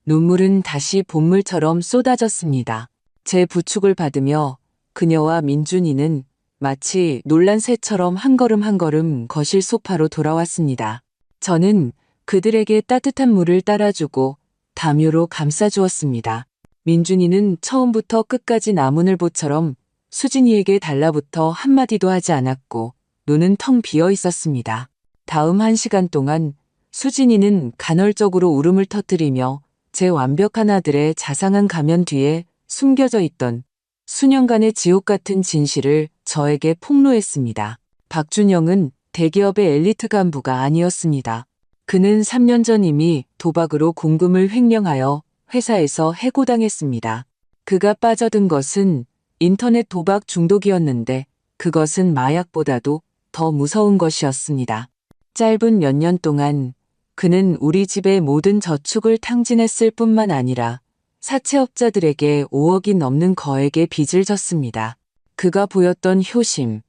눈물은 다시 봇물처럼 쏟아졌습니다. 제 부축을 받으며 그녀와 민준이는 마치 놀란 새처럼 한 걸음 한 걸음 거실 소파로 돌아왔습니다. 저는 그들에게 따뜻한 물을 따라주고 담요로 감싸주었습니다. 민준이는 처음부터 끝까지 나무늘보처럼 수진이에게 달라붙어 한마디도 하지 않았고 눈은 텅 비어 있었습니다. 다음 1시간 동안 수진이는 간헐적으로 울음을 터뜨리며 제 완벽한 아들의 자상한 가면 뒤에 숨겨져 있던 수년간의 지옥 같은 진실을 저에게 폭로했습니다. 박준영은 대기업의 엘리트 간부가 아니었습니다. 그는 3년 전 이미 도박으로 공금을 횡령하여 회사에서 해고당했습니다. 그가 빠져든 것은 인터넷 도박 중독이었는데 그것은 마약보다도 더 무서운 것이었습니다. 짧은 몇 년 동안 그는 우리 집의 모든 저축을 탕진했을 뿐만 아니라 사채업자들에게 5억이 넘는 거액의 빚을 졌습니다. 그가 보였던 효심,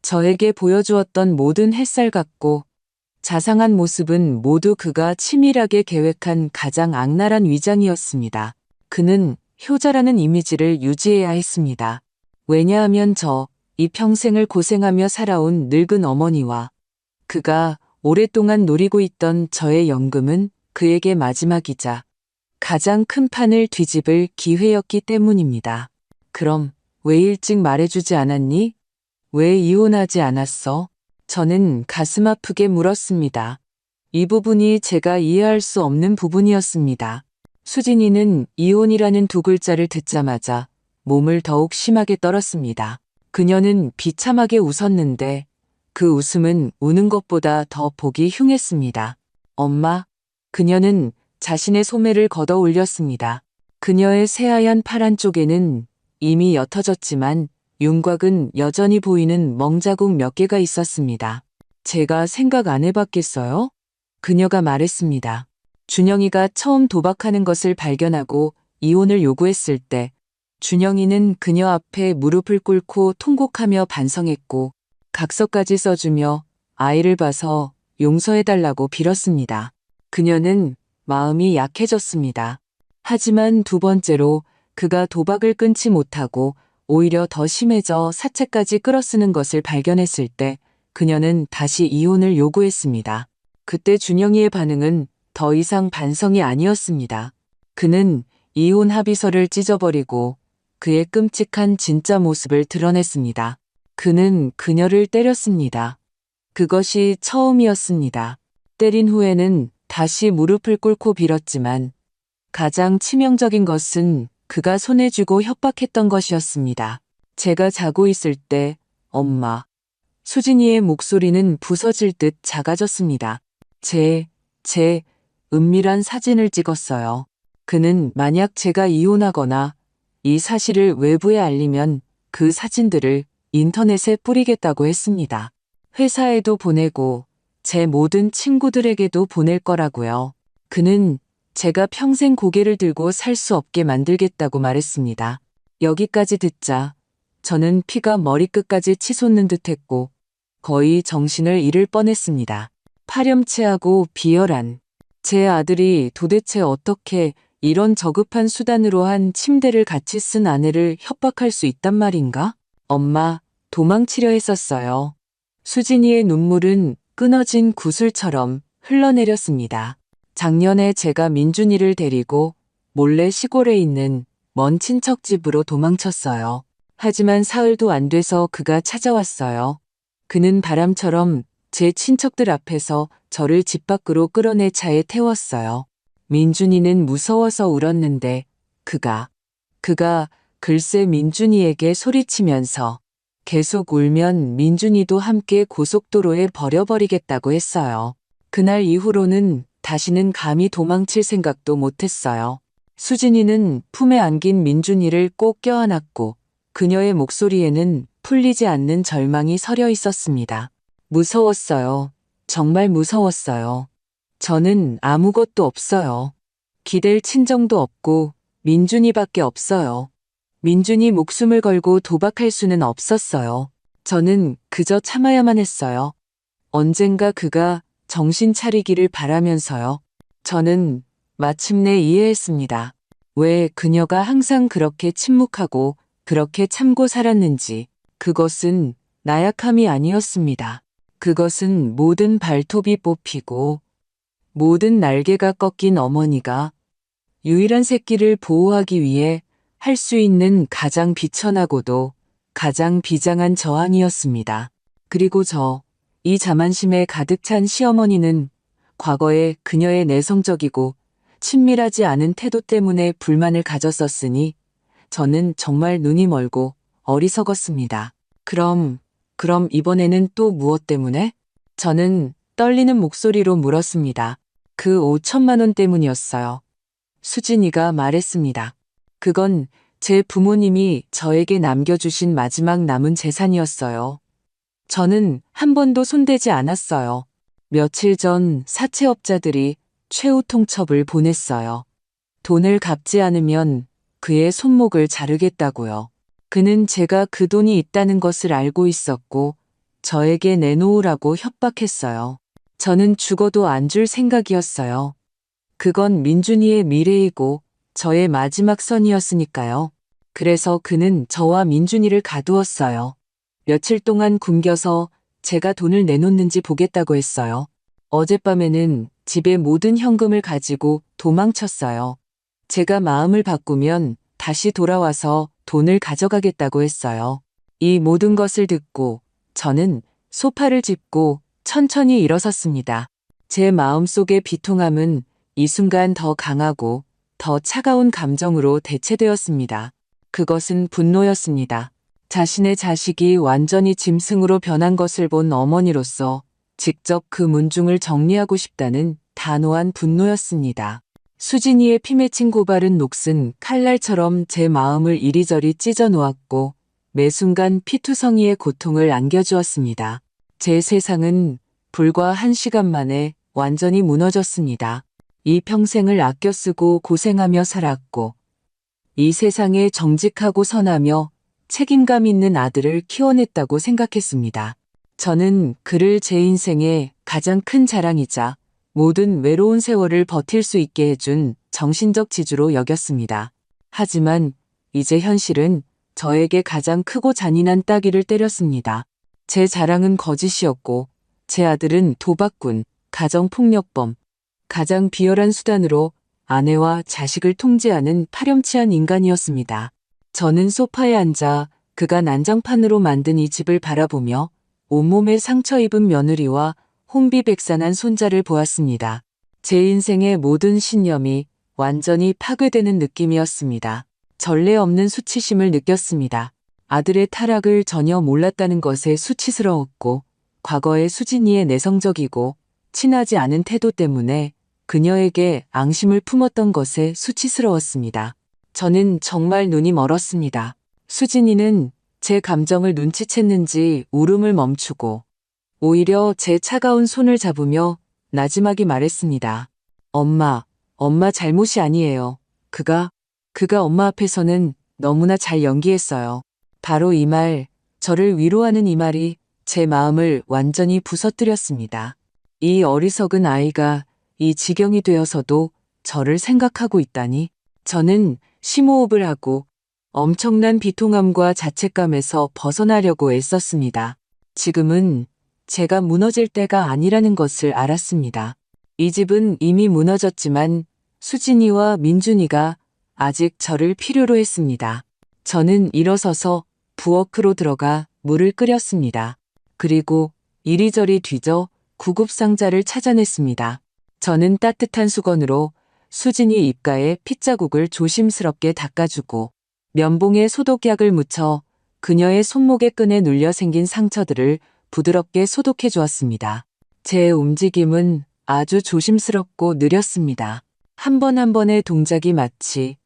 저에게 보여주었던 모든 햇살 같고 자상한 모습은 모두 그가 치밀하게 계획한 가장 악랄한 위장이었습니다. 그는 효자라는 이미지를 유지해야 했습니다. 왜냐하면 이 평생을 고생하며 살아온 늙은 어머니와 그가 오랫동안 노리고 있던 저의 연금은 그에게 마지막이자 가장 큰 판을 뒤집을 기회였기 때문입니다. 그럼 왜 일찍 말해주지 않았니? 왜 이혼하지 않았어? 저는 가슴 아프게 물었습니다. 이 부분이 제가 이해할 수 없는 부분이었습니다. 수진이는 이혼이라는 두 글자를 듣자마자 몸을 더욱 심하게 떨었습니다. 그녀는 비참하게 웃었는데 그 웃음은 우는 것보다 더 보기 흉했습니다. 엄마, 그녀는 자신의 소매를 걷어 올렸습니다. 그녀의 새하얀 팔 안쪽에는 이미 옅어졌지만 윤곽은 여전히 보이는 멍자국 몇 개가 있었습니다. 제가 생각 안 해봤겠어요? 그녀가 말했습니다. 준영이가 처음 도박하는 것을 발견하고 이혼을 요구했을 때 준영이는 그녀 앞에 무릎을 꿇고 통곡하며 반성했고 각서까지 써주며 아이를 봐서 용서해달라고 빌었습니다. 그녀는 마음이 약해졌습니다. 하지만 두 번째로 그가 도박을 끊지 못하고 오히려 더 심해져 사채까지 끌어쓰는 것을 발견했을 때 그녀는 다시 이혼을 요구했습니다. 그때 준영이의 반응은 더 이상 반성이 아니었습니다. 그는 이혼 합의서를 찢어버리고 그의 끔찍한 진짜 모습을 드러냈습니다. 그는 그녀를 때렸습니다. 그것이 처음이었습니다. 때린 후에는 다시 무릎을 꿇고 빌었지만 가장 치명적인 것은 그가 손에 쥐고 협박했던 것이었습니다. 제가 자고 있을 때 엄마, 수진이의 목소리는 부서질 듯 작아졌습니다. 제 은밀한 사진을 찍었어요. 그는 만약 제가 이혼하거나 이 사실을 외부에 알리면 그 사진들을 인터넷에 뿌리겠다고 했습니다. 회사에도 보내고 제 모든 친구들에게도 보낼 거라고요. 그는 제가 평생 고개를 들고 살 수 없게 만들겠다고 말했습니다. 여기까지 듣자 저는 피가 머리끝까지 치솟는 듯했고 거의 정신을 잃을 뻔했습니다. 파렴치하고 비열한 제 아들이 도대체 어떻게 이런 저급한 수단으로 한 침대를 같이 쓴 아내를 협박할 수 있단 말인가? 엄마, 도망치려 했었어요. 수진이의 눈물은 끊어진 구슬처럼 흘러내렸습니다. 작년에 제가 민준이를 데리고 몰래 시골에 있는 먼 친척 집으로 도망쳤어요. 하지만 사흘도 안 돼서 그가 찾아왔어요. 그는 바람처럼 제 친척들 앞에서 저를 집 밖으로 끌어내 차에 태웠어요. 민준이는 무서워서 울었는데 그가 글쎄 민준이에게 소리치면서 계속 울면 민준이도 함께 고속도로에 버려버리겠다고 했어요. 그날 이후로는 다시는 감히 도망칠 생각도 못했어요. 수진이는 품에 안긴 민준이를 꼭 껴안았고 그녀의 목소리에는 풀리지 않는 절망이 서려 있었습니다. 무서웠어요. 정말 무서웠어요. 저는 아무것도 없어요. 기댈 친정도 없고 민준이밖에 없어요. 민준이 목숨을 걸고 도박할 수는 없었어요. 저는 그저 참아야만 했어요. 언젠가 그가 정신 차리기를 바라면서요. 저는 마침내 이해했습니다. 왜 그녀가 항상 그렇게 침묵하고 그렇게 참고 살았는지. 그것은 나약함이 아니었습니다. 그것은 모든 발톱이 뽑히고 모든 날개가 꺾인 어머니가 유일한 새끼를 보호하기 위해 할 수 있는 가장 비천하고도 가장 비장한 저항이었습니다. 그리고 이 자만심에 가득 찬 시어머니는 과거에 그녀의 내성적이고 친밀하지 않은 태도 때문에 불만을 가졌었으니 저는 정말 눈이 멀고 어리석었습니다. 그럼 이번에는 또 무엇 때문에? 저는 떨리는 목소리로 물었습니다. 그 5천만 원 때문이었어요. 수진이가 말했습니다. 그건 제 부모님이 저에게 남겨주신 마지막 남은 재산이었어요. 저는 한 번도 손대지 않았어요. 며칠 전 사채업자들이 최후 통첩을 보냈어요. 돈을 갚지 않으면 그의 손목을 자르겠다고요. 그는 제가 그 돈이 있다는 것을 알고 있었고 저에게 내놓으라고 협박했어요. 저는 죽어도 안 줄 생각이었어요. 그건 민준이의 미래이고 저의 마지막 선이었으니까요. 그래서 그는 저와 민준이를 가두었어요. 며칠 동안 굶겨서 제가 돈을 내놓는지 보겠다고 했어요. 어젯밤에는 집의 모든 현금을 가지고 도망쳤어요. 제가 마음을 바꾸면 다시 돌아와서 돈을 가져가겠다고 했어요. 이 모든 것을 듣고 저는 소파를 짚고 천천히 일어섰습니다. 제 마음속의 비통함은 이 순간 더 강하고 더 차가운 감정으로 대체되었습니다. 그것은 분노였습니다. 자신의 자식이 완전히 짐승으로 변한 것을 본 어머니로서 직접 그 문중을 정리하고 싶다는 단호한 분노였습니다. 수진이의 피 맺힌 고바른 녹슨 칼날처럼 제 마음을 이리저리 찢어 놓았고 매 순간 피투성이의 고통을 안겨주었습니다. 제 세상은 불과 1시간 만에 완전히 무너졌습니다. 이 평생을 아껴 쓰고 고생하며 살았고, 이 세상에 정직하고 선하며 책임감 있는 아들을 키워냈다고 생각했습니다. 저는 그를 제 인생의 가장 큰 자랑이자 모든 외로운 세월을 버틸 수 있게 해준 정신적 지주로 여겼습니다. 하지만 이제 현실은 저에게 가장 크고 잔인한 따귀를 때렸습니다. 제 자랑은 거짓이었고 제 아들은 도박꾼, 가정폭력범, 가장 비열한 수단으로 아내와 자식을 통제하는 파렴치한 인간이었습니다. 저는 소파에 앉아 그가 난장판으로 만든 이 집을 바라보며 온몸에 상처 입은 며느리와 혼비백산한 손자를 보았습니다. 제 인생의 모든 신념이 완전히 파괴되는 느낌이었습니다. 전례 없는 수치심을 느꼈습니다. 아들의 타락을 전혀 몰랐다는 것에 수치스러웠고 과거의 수진이의 내성적이고 친하지 않은 태도 때문에 그녀에게 앙심을 품었던 것에 수치스러웠습니다. 저는 정말 눈이 멀었습니다. 수진이는 제 감정을 눈치챘는지 울음을 멈추고 오히려 제 차가운 손을 잡으며 나지막이 말했습니다. 엄마 잘못이 아니에요. 그가 엄마 앞에서는 너무나 잘 연기했어요. 바로 이 말, 저를 위로하는 이 말이 제 마음을 완전히 부서뜨렸습니다. 이 어리석은 아이가 이 지경이 되어서도 저를 생각하고 있다니. 저는 심호흡을 하고 엄청난 비통함과 자책감에서 벗어나려고 애썼습니다. 지금은 제가 무너질 때가 아니라는 것을 알았습니다. 이 집은 이미 무너졌지만 수진이와 민준이가 아직 저를 필요로 했습니다. 저는 일어서서 부엌으로 들어가 물을 끓였습니다. 그리고 이리저리 뒤져 구급상자를 찾아냈습니다. 저는 따뜻한 수건으로 수진이 입가에 핏자국을 조심스럽게 닦아주고 면봉에 소독약을 묻혀 그녀의 손목에 끈에 눌려 생긴 상처들을 부드럽게 소독해 주었습니다. 제 움직임은 아주 조심스럽고 느렸습니다. 한 번 한 번의 동작이 마치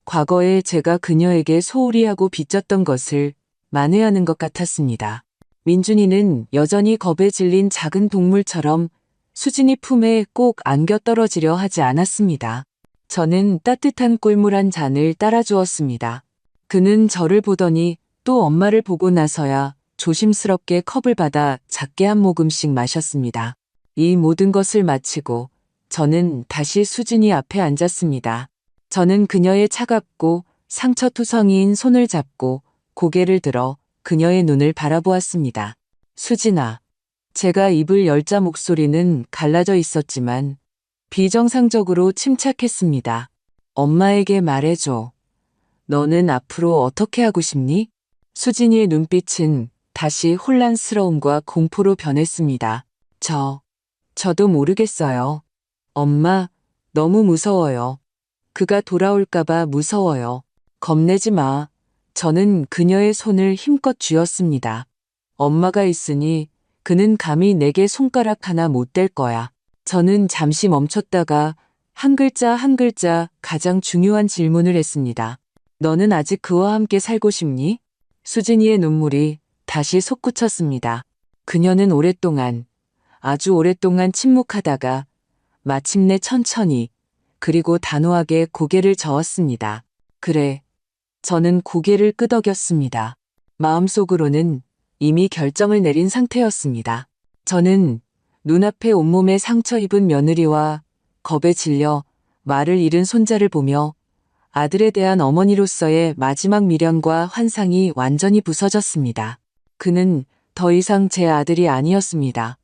과거에 제가 그녀에게 소홀히 하고 빚졌던 것을 만회하는 것 같았습니다. 민준이는 여전히 겁에 질린 작은 동물처럼 수진이 품에 꼭 안겨 떨어지려 하지 않았습니다. 저는 따뜻한 꿀물 한 잔을 따라 주었습니다. 그는 저를 보더니 또 엄마를 보고 나서야 조심스럽게 컵을 받아 작게 한 모금씩 마셨습니다. 이 모든 것을 마치고 저는 다시 수진이 앞에 앉았습니다. 저는 그녀의 차갑고 상처투성이인 손을 잡고 고개를 들어 그녀의 눈을 바라보았습니다. 수진아. 제가 입을 열자 목소리는 갈라져 있었지만 비정상적으로 침착했습니다. 엄마에게 말해줘. 너는 앞으로 어떻게 하고 싶니? 수진이의 눈빛은 다시 혼란스러움과 공포로 변했습니다. 저도 모르겠어요. 엄마, 너무 무서워요. 그가 돌아올까봐 무서워요. 겁내지 마. 저는 그녀의 손을 힘껏 쥐었습니다. 엄마가 있으니 그는 감히 내게 손가락 하나 못 댈 거야. 저는 잠시 멈췄다가 한 글자 한 글자 가장 중요한 질문을 했습니다. 너는 아직 그와 함께 살고 싶니? 수진이의 눈물이 다시 솟구쳤습니다. 그녀는 오랫동안, 아주 오랫동안 침묵하다가 마침내 천천히 그리고 단호하게 고개를 저었습니다. 그래. 저는 고개를 끄덕였습니다. 마음속으로는 이미 결정을 내린 상태였습니다. 저는 눈앞에 온몸에 상처 입은 며느리와 겁에 질려 말을 잃은 손자를 보며 아들에 대한 어머니로서의 마지막 미련과 환상이 완전히 부서졌습니다. 그는 더 이상 제 아들이 아니었습니다.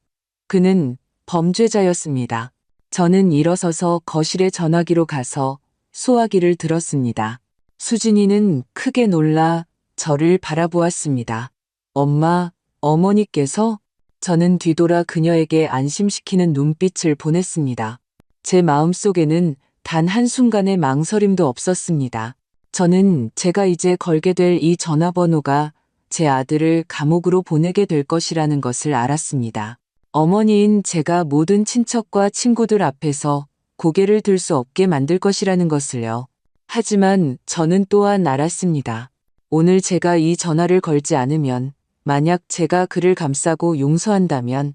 그는 범죄자였습니다. 저는 일어서서 거실에 전화기로 가서 수화기를 들었습니다. 수진이는 크게 놀라 저를 바라보았습니다. 엄마, 어머니께서? 저는 뒤돌아 그녀에게 안심시키는 눈빛을 보냈습니다. 제 마음속에는 단 한순간의 망설임도 없었습니다. 저는 제가 이제 걸게 될 이 전화번호가 제 아들을 감옥으로 보내게 될 것이라는 것을 알았습니다. 어머니인 제가 모든 친척과 친구들 앞에서 고개를 들 수 없게 만들 것이라는 것을요. 하지만 저는 또한 알았습니다. 오늘 제가 이 전화를 걸지 않으면, 만약 제가 그를 감싸고 용서한다면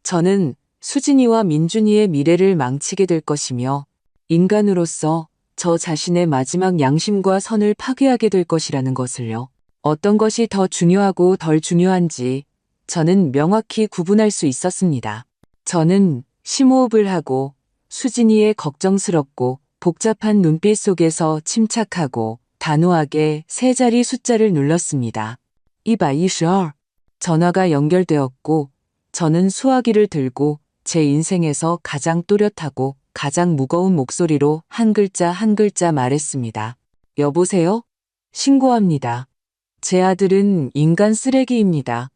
저는 수진이와 민준이의 미래를 망치게 될 것이며 인간으로서 저 자신의 마지막 양심과 선을 파괴하게 될 것이라는 것을요. 어떤 것이 더 중요하고 덜 중요한지 저는 명확히 구분할 수 있었습니다. 저는 심호흡을 하고 수진이의 걱정스럽고 복잡한 눈빛 속에서 침착하고 단호하게 세 자리 숫자를 눌렀습니다. 222. 전화가 연결되었고 저는 수화기를 들고 제 인생에서 가장 또렷하고 가장 무거운 목소리로 한 글자 한 글자 말했습니다. 여보세요? 신고합니다. 제 아들은 인간 쓰레기입니다.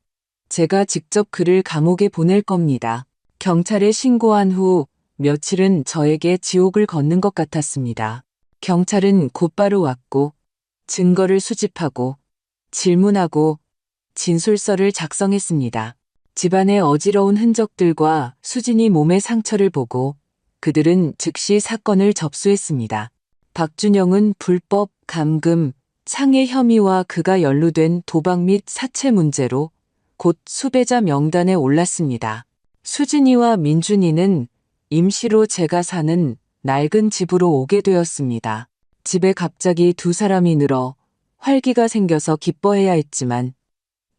제가 직접 그를 감옥에 보낼 겁니다. 경찰에 신고한 후 며칠은 저에게 지옥을 걷는 것 같았습니다. 경찰은 곧바로 왔고 증거를 수집하고 질문하고 진술서를 작성했습니다. 집안의 어지러운 흔적들과 수진이 몸의 상처를 보고 그들은 즉시 사건을 접수했습니다. 박준영은 불법 감금, 상해 혐의와 그가 연루된 도박 및 사채 문제로 곧 수배자 명단에 올랐습니다. 수진이와 민준이는 임시로 제가 사는 낡은 집으로 오게 되었습니다. 집에 갑자기 두 사람이 늘어 활기가 생겨서 기뻐해야 했지만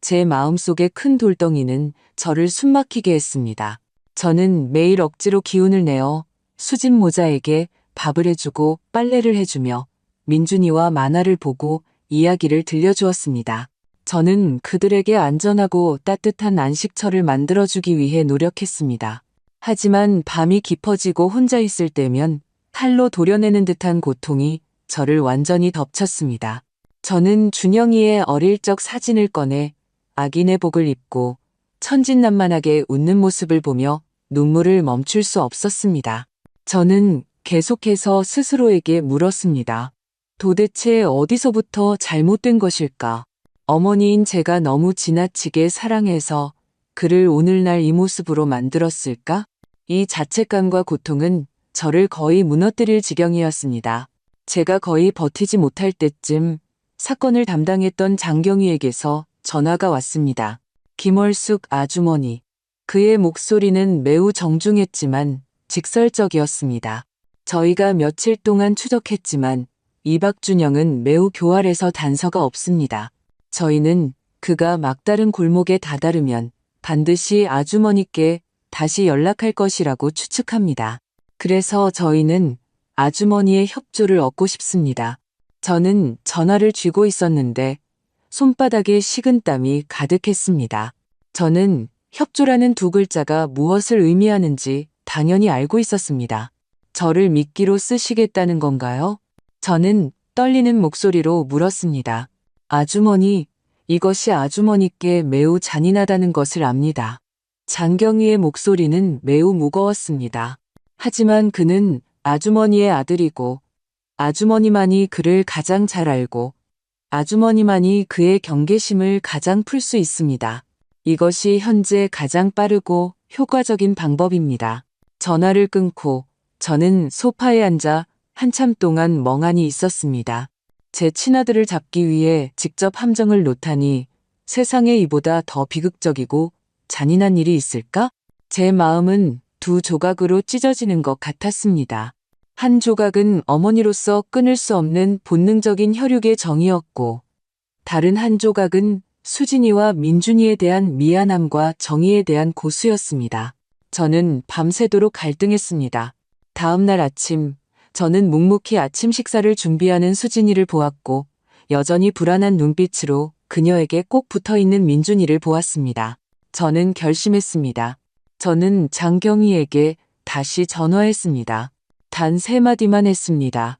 제 마음속의 큰 돌덩이는 저를 숨막히게 했습니다. 저는 매일 억지로 기운을 내어 수진 모자에게 밥을 해주고 빨래를 해주며 민준이와 만화를 보고 이야기를 들려주었습니다. 저는 그들에게 안전하고 따뜻한 안식처를 만들어주기 위해 노력했습니다. 하지만 밤이 깊어지고 혼자 있을 때면 칼로 도려내는 듯한 고통이 저를 완전히 덮쳤습니다. 저는 준영이의 어릴 적 사진을 꺼내 악인의 복을 입고 천진난만하게 웃는 모습을 보며 눈물을 멈출 수 없었습니다. 저는 계속해서 스스로에게 물었습니다. 도대체 어디서부터 잘못된 것일까? 어머니인 제가 너무 지나치게 사랑해서 그를 오늘날 이 모습으로 만들었을까? 이 자책감과 고통은 저를 거의 무너뜨릴 지경이었습니다. 제가 거의 버티지 못할 때쯤 사건을 담당했던 장경희에게서 전화가 왔습니다. 김월숙 아주머니. 그의 목소리는 매우 정중했지만 직설적이었습니다. 저희가 며칠 동안 추적했지만 이 박준영은 매우 교활해서 단서가 없습니다. 저희는 그가 막다른 골목에 다다르면 반드시 아주머니께 다시 연락할 것이라고 추측합니다. 그래서 저희는 아주머니의 협조를 얻고 싶습니다. 저는 전화를 쥐고 있었는데 손바닥에 식은땀이 가득했습니다. 저는 협조라는 두 글자가 무엇을 의미하는지 당연히 알고 있었습니다. 저를 미끼로 쓰시겠다는 건가요? 저는 떨리는 목소리로 물었습니다. 아주머니, 이것이 아주머니께 매우 잔인하다는 것을 압니다. 장경희의 목소리는 매우 무거웠습니다. 하지만 그는 아주머니의 아들이고 아주머니만이 그를 가장 잘 알고 아주머니만이 그의 경계심을 가장 풀 수 있습니다. 이것이 현재 가장 빠르고 효과적인 방법입니다. 전화를 끊고 저는 소파에 앉아 한참 동안 멍하니 있었습니다. 제 친아들을 잡기 위해 직접 함정을 놓다니 세상에 이보다 더 비극적이고 잔인한 일이 있을까? 제 마음은 두 조각으로 찢어지는 것 같았습니다. 한 조각은 어머니로서 끊을 수 없는 본능적인 혈육의 정이었고 다른 한 조각은 수진이와 민준이에 대한 미안함과 정의에 대한 고수였습니다. 저는 밤새도록 갈등했습니다. 다음 날 아침 저는 묵묵히 아침 식사를 준비하는 수진이를 보았고 여전히 불안한 눈빛으로 그녀에게 꼭 붙어있는 민준이를 보았습니다. 저는 결심했습니다. 저는 장경희에게 다시 전화했습니다. 단 3마디만 했습니다.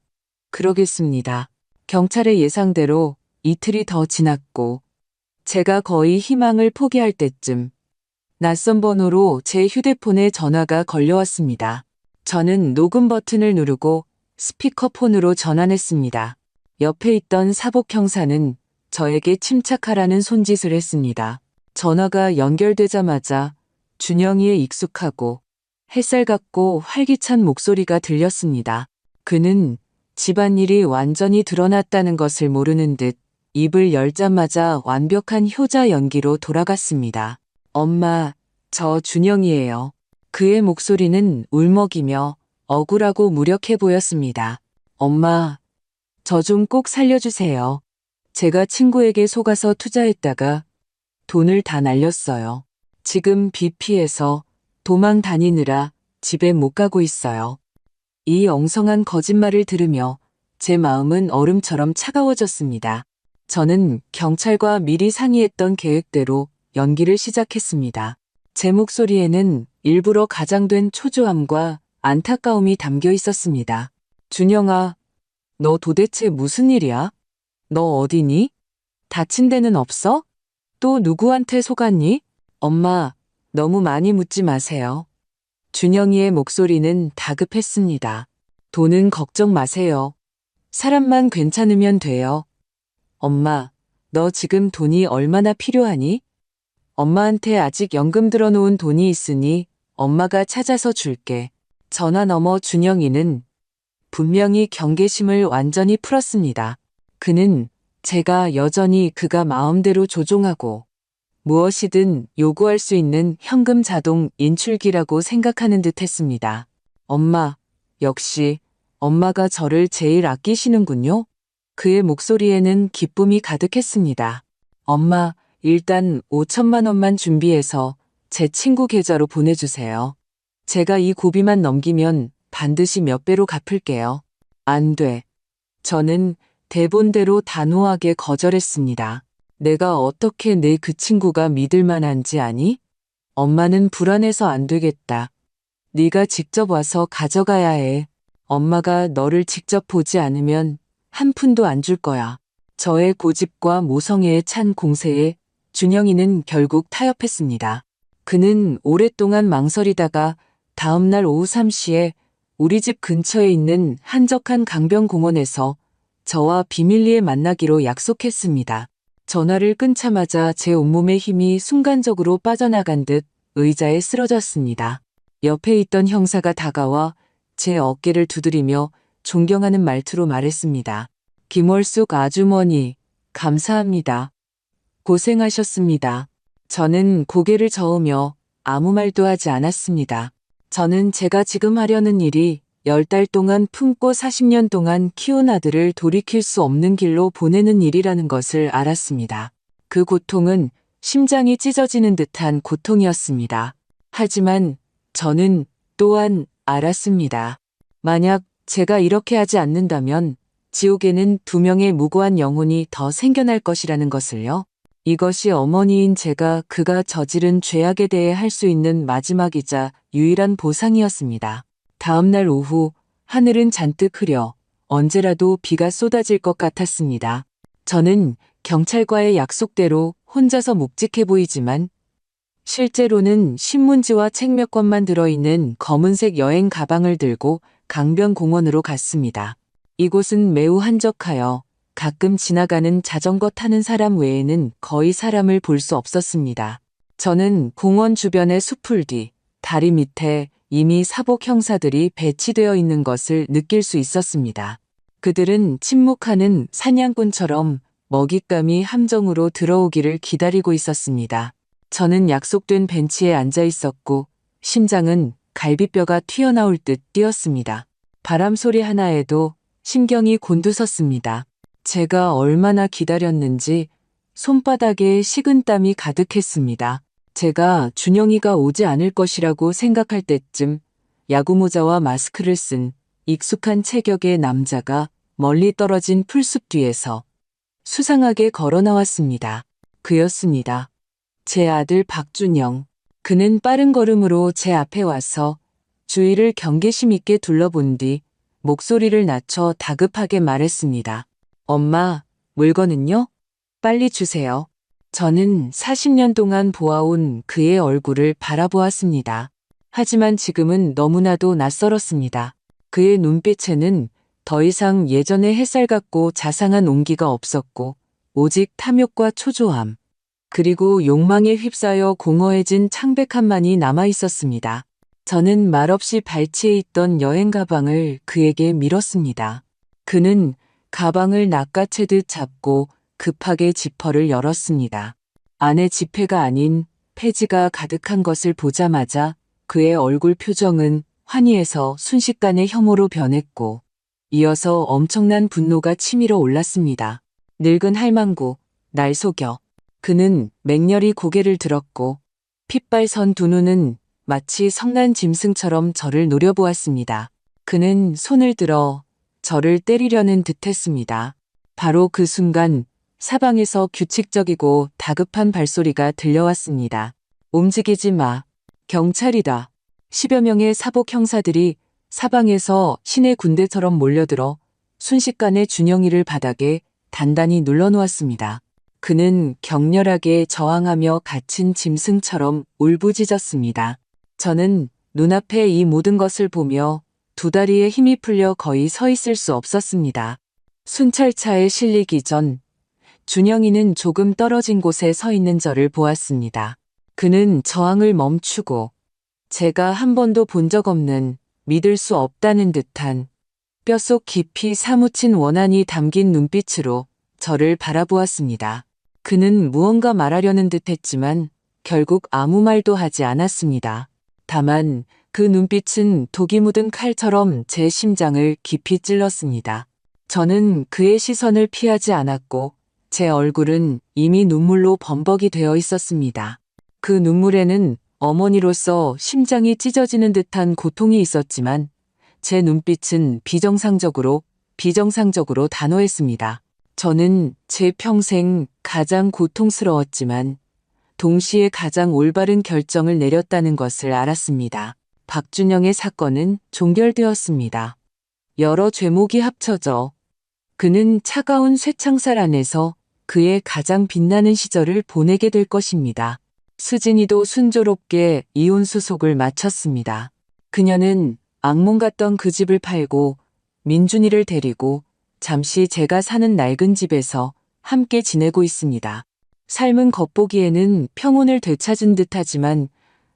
그러겠습니다. 경찰의 예상대로 이틀이 더 지났고 제가 거의 희망을 포기할 때쯤 낯선 번호로 제 휴대폰에 전화가 걸려왔습니다. 저는 녹음 버튼을 누르고 스피커폰으로 전환했습니다. 옆에 있던 사복 형사는 저에게 침착하라는 손짓을 했습니다. 전화가 연결되자마자 준영이의 익숙하고 햇살 같고 활기찬 목소리가 들렸습니다. 그는 집안일이 완전히 드러났다는 것을 모르는 듯 입을 열자마자 완벽한 효자 연기로 돌아갔습니다. 엄마, 저 준영이에요. 그의 목소리는 울먹이며 억울하고 무력해 보였습니다. 엄마, 저 좀 꼭 살려주세요. 제가 친구에게 속아서 투자했다가 돈을 다 날렸어요. 지금 빚 피해서 도망 다니느라 집에 못 가고 있어요. 이 엉성한 거짓말을 들으며 제 마음은 얼음처럼 차가워졌습니다. 저는 경찰과 미리 상의했던 계획대로 연기를 시작했습니다. 제 목소리에는 일부러 가장된 초조함과 안타까움이 담겨 있었습니다. 준영아, 너 도대체 무슨 일이야? 너 어디니? 다친 데는 없어? 또 누구한테 속았니? 엄마, 너무 많이 묻지 마세요. 준영이의 목소리는 다급했습니다. 돈은 걱정 마세요. 사람만 괜찮으면 돼요. 엄마, 너 지금 돈이 얼마나 필요하니? 엄마한테 아직 연금 들어놓은 돈이 있으니 엄마가 찾아서 줄게. 전화 너머 준영이는 분명히 경계심을 완전히 풀었습니다. 그는 제가 여전히 그가 마음대로 조종하고 무엇이든 요구할 수 있는 현금 자동 인출기라고 생각하는 듯 했습니다. 엄마, 역시 엄마가 저를 제일 아끼시는군요. 그의 목소리에는 기쁨이 가득했습니다. 엄마, 일단 5천만 원만 준비해서 제 친구 계좌로 보내주세요. 제가 이 고비만 넘기면 반드시 몇 배로 갚을게요. 안 돼. 저는 대본대로 단호하게 거절했습니다. 내가 어떻게 내 그 친구가 믿을 만한지 아니? 엄마는 불안해서 안 되겠다. 네가 직접 와서 가져가야 해. 엄마가 너를 직접 보지 않으면 한 푼도 안 줄 거야. 저의 고집과 모성애에 찬 공세에 준영이는 결국 타협했습니다. 그는 오랫동안 망설이다가 다음날 오후 3시에 우리 집 근처에 있는 한적한 강변공원에서 저와 비밀리에 만나기로 약속했습니다. 전화를 끊자마자 제 온몸의 힘이 순간적으로 빠져나간 듯 의자에 쓰러졌습니다. 옆에 있던 형사가 다가와 제 어깨를 두드리며 존경하는 말투로 말했습니다. 김월숙 아주머니, 감사합니다. 고생하셨습니다. 저는 고개를 저으며 아무 말도 하지 않았습니다. 저는 제가 지금 하려는 일이 10달 동안 품고 40년 동안 키운 아들을 돌이킬 수 없는 길로 보내는 일이라는 것을 알았습니다. 그 고통은 심장이 찢어지는 듯한 고통이었습니다. 하지만 저는 또한 알았습니다. 만약 제가 이렇게 하지 않는다면 지옥에는 2명의 무고한 영혼이 더 생겨날 것이라는 것을요. 이것이 어머니인 제가 그가 저지른 죄악에 대해 할 수 있는 마지막이자 유일한 보상이었습니다. 다음 날 오후 하늘은 잔뜩 흐려 언제라도 비가 쏟아질 것 같았습니다. 저는 경찰과의 약속대로 혼자서 묵직해 보이지만 실제로는 신문지와 책 몇 권만 들어있는 검은색 여행 가방을 들고 강변공원으로 갔습니다. 이곳은 매우 한적하여 가끔 지나가는 자전거 타는 사람 외에는 거의 사람을 볼 수 없었습니다. 저는 공원 주변의 숲풀 뒤 다리 밑에 이미 사복 형사들이 배치되어 있는 것을 느낄 수 있었습니다. 그들은 침묵하는 사냥꾼처럼 먹잇감이 함정으로 들어오기를 기다리고 있었습니다. 저는 약속된 벤치에 앉아 있었고 심장은 갈비뼈가 튀어나올 듯 뛰었습니다. 바람 소리 하나에도 심경이 곤두섰습니다. 제가 얼마나 기다렸는지 손바닥에 식은땀이 가득했습니다. 제가 준영이가 오지 않을 것이라고 생각할 때쯤 야구모자와 마스크를 쓴 익숙한 체격의 남자가 멀리 떨어진 풀숲 뒤에서 수상하게 걸어 나왔습니다. 그였습니다. 제 아들 박준영. 그는 빠른 걸음으로 제 앞에 와서 주위를 경계심 있게 둘러본 뒤 목소리를 낮춰 다급하게 말했습니다. 엄마, 물건은요? 빨리 주세요. 저는 40년 동안 보아온 그의 얼굴을 바라보았습니다. 하지만 지금은 너무나도 낯설었습니다. 그의 눈빛에는 더 이상 예전의 햇살 같고 자상한 온기가 없었고 오직 탐욕과 초조함, 그리고 욕망에 휩싸여 공허해진 창백함만이 남아 있었습니다. 저는 말없이 발치에 있던 여행 가방을 그에게 밀었습니다. 그는 가방을 낚아채듯 잡고 급하게 지퍼를 열었습니다. 안에 지폐가 아닌 폐지가 가득한 것을 보자마자 그의 얼굴 표정은 환희에서 순식간에 혐오로 변했고 이어서 엄청난 분노가 치밀어 올랐습니다. 늙은 할망구, 날 속여. 그는 맹렬히 고개를 들었고 핏발선 두 눈은 마치 성난 짐승처럼 저를 노려보았습니다. 그는 손을 들어 저를 때리려는 듯했습니다. 바로 그 순간 사방에서 규칙적이고 다급한 발소리가 들려왔습니다. 움직이지 마. 경찰이다. 10여 명의 사복 형사들이 사방에서 신의 군대처럼 몰려들어 순식간에 준영이를 바닥에 단단히 눌러놓았습니다. 그는 격렬하게 저항하며 갇힌 짐승처럼 울부짖었습니다. 저는 눈앞에 이 모든 것을 보며 두 다리에 힘이 풀려 거의 서 있을 수 없었습니다. 순찰차에 실리기 전 준영이는 조금 떨어진 곳에 서 있는 저를 보았습니다. 그는 저항을 멈추고 제가 한 번도 본 적 없는 믿을 수 없다는 듯한 뼛속 깊이 사무친 원한이 담긴 눈빛으로 저를 바라보았습니다. 그는 무언가 말하려는 듯했지만 결국 아무 말도 하지 않았습니다. 다만 그 눈빛은 독이 묻은 칼처럼 제 심장을 깊이 찔렀습니다. 저는 그의 시선을 피하지 않았고 제 얼굴은 이미 눈물로 범벅이 되어 있었습니다. 그 눈물에는 어머니로서 심장이 찢어지는 듯한 고통이 있었지만 제 눈빛은 비정상적으로 단호했습니다. 저는 제 평생 가장 고통스러웠지만 동시에 가장 올바른 결정을 내렸다는 것을 알았습니다. 박준영의 사건은 종결되었습니다. 여러 죄목이 합쳐져 그는 차가운 쇠창살 안에서 그의 가장 빛나는 시절을 보내게 될 것입니다. 수진이도 순조롭게 이혼 수속을 마쳤습니다. 그녀는 악몽 같던 그 집을 팔고 민준이를 데리고 잠시 제가 사는 낡은 집에서 함께 지내고 있습니다. 삶은 겉보기에는 평온을 되찾은 듯하지만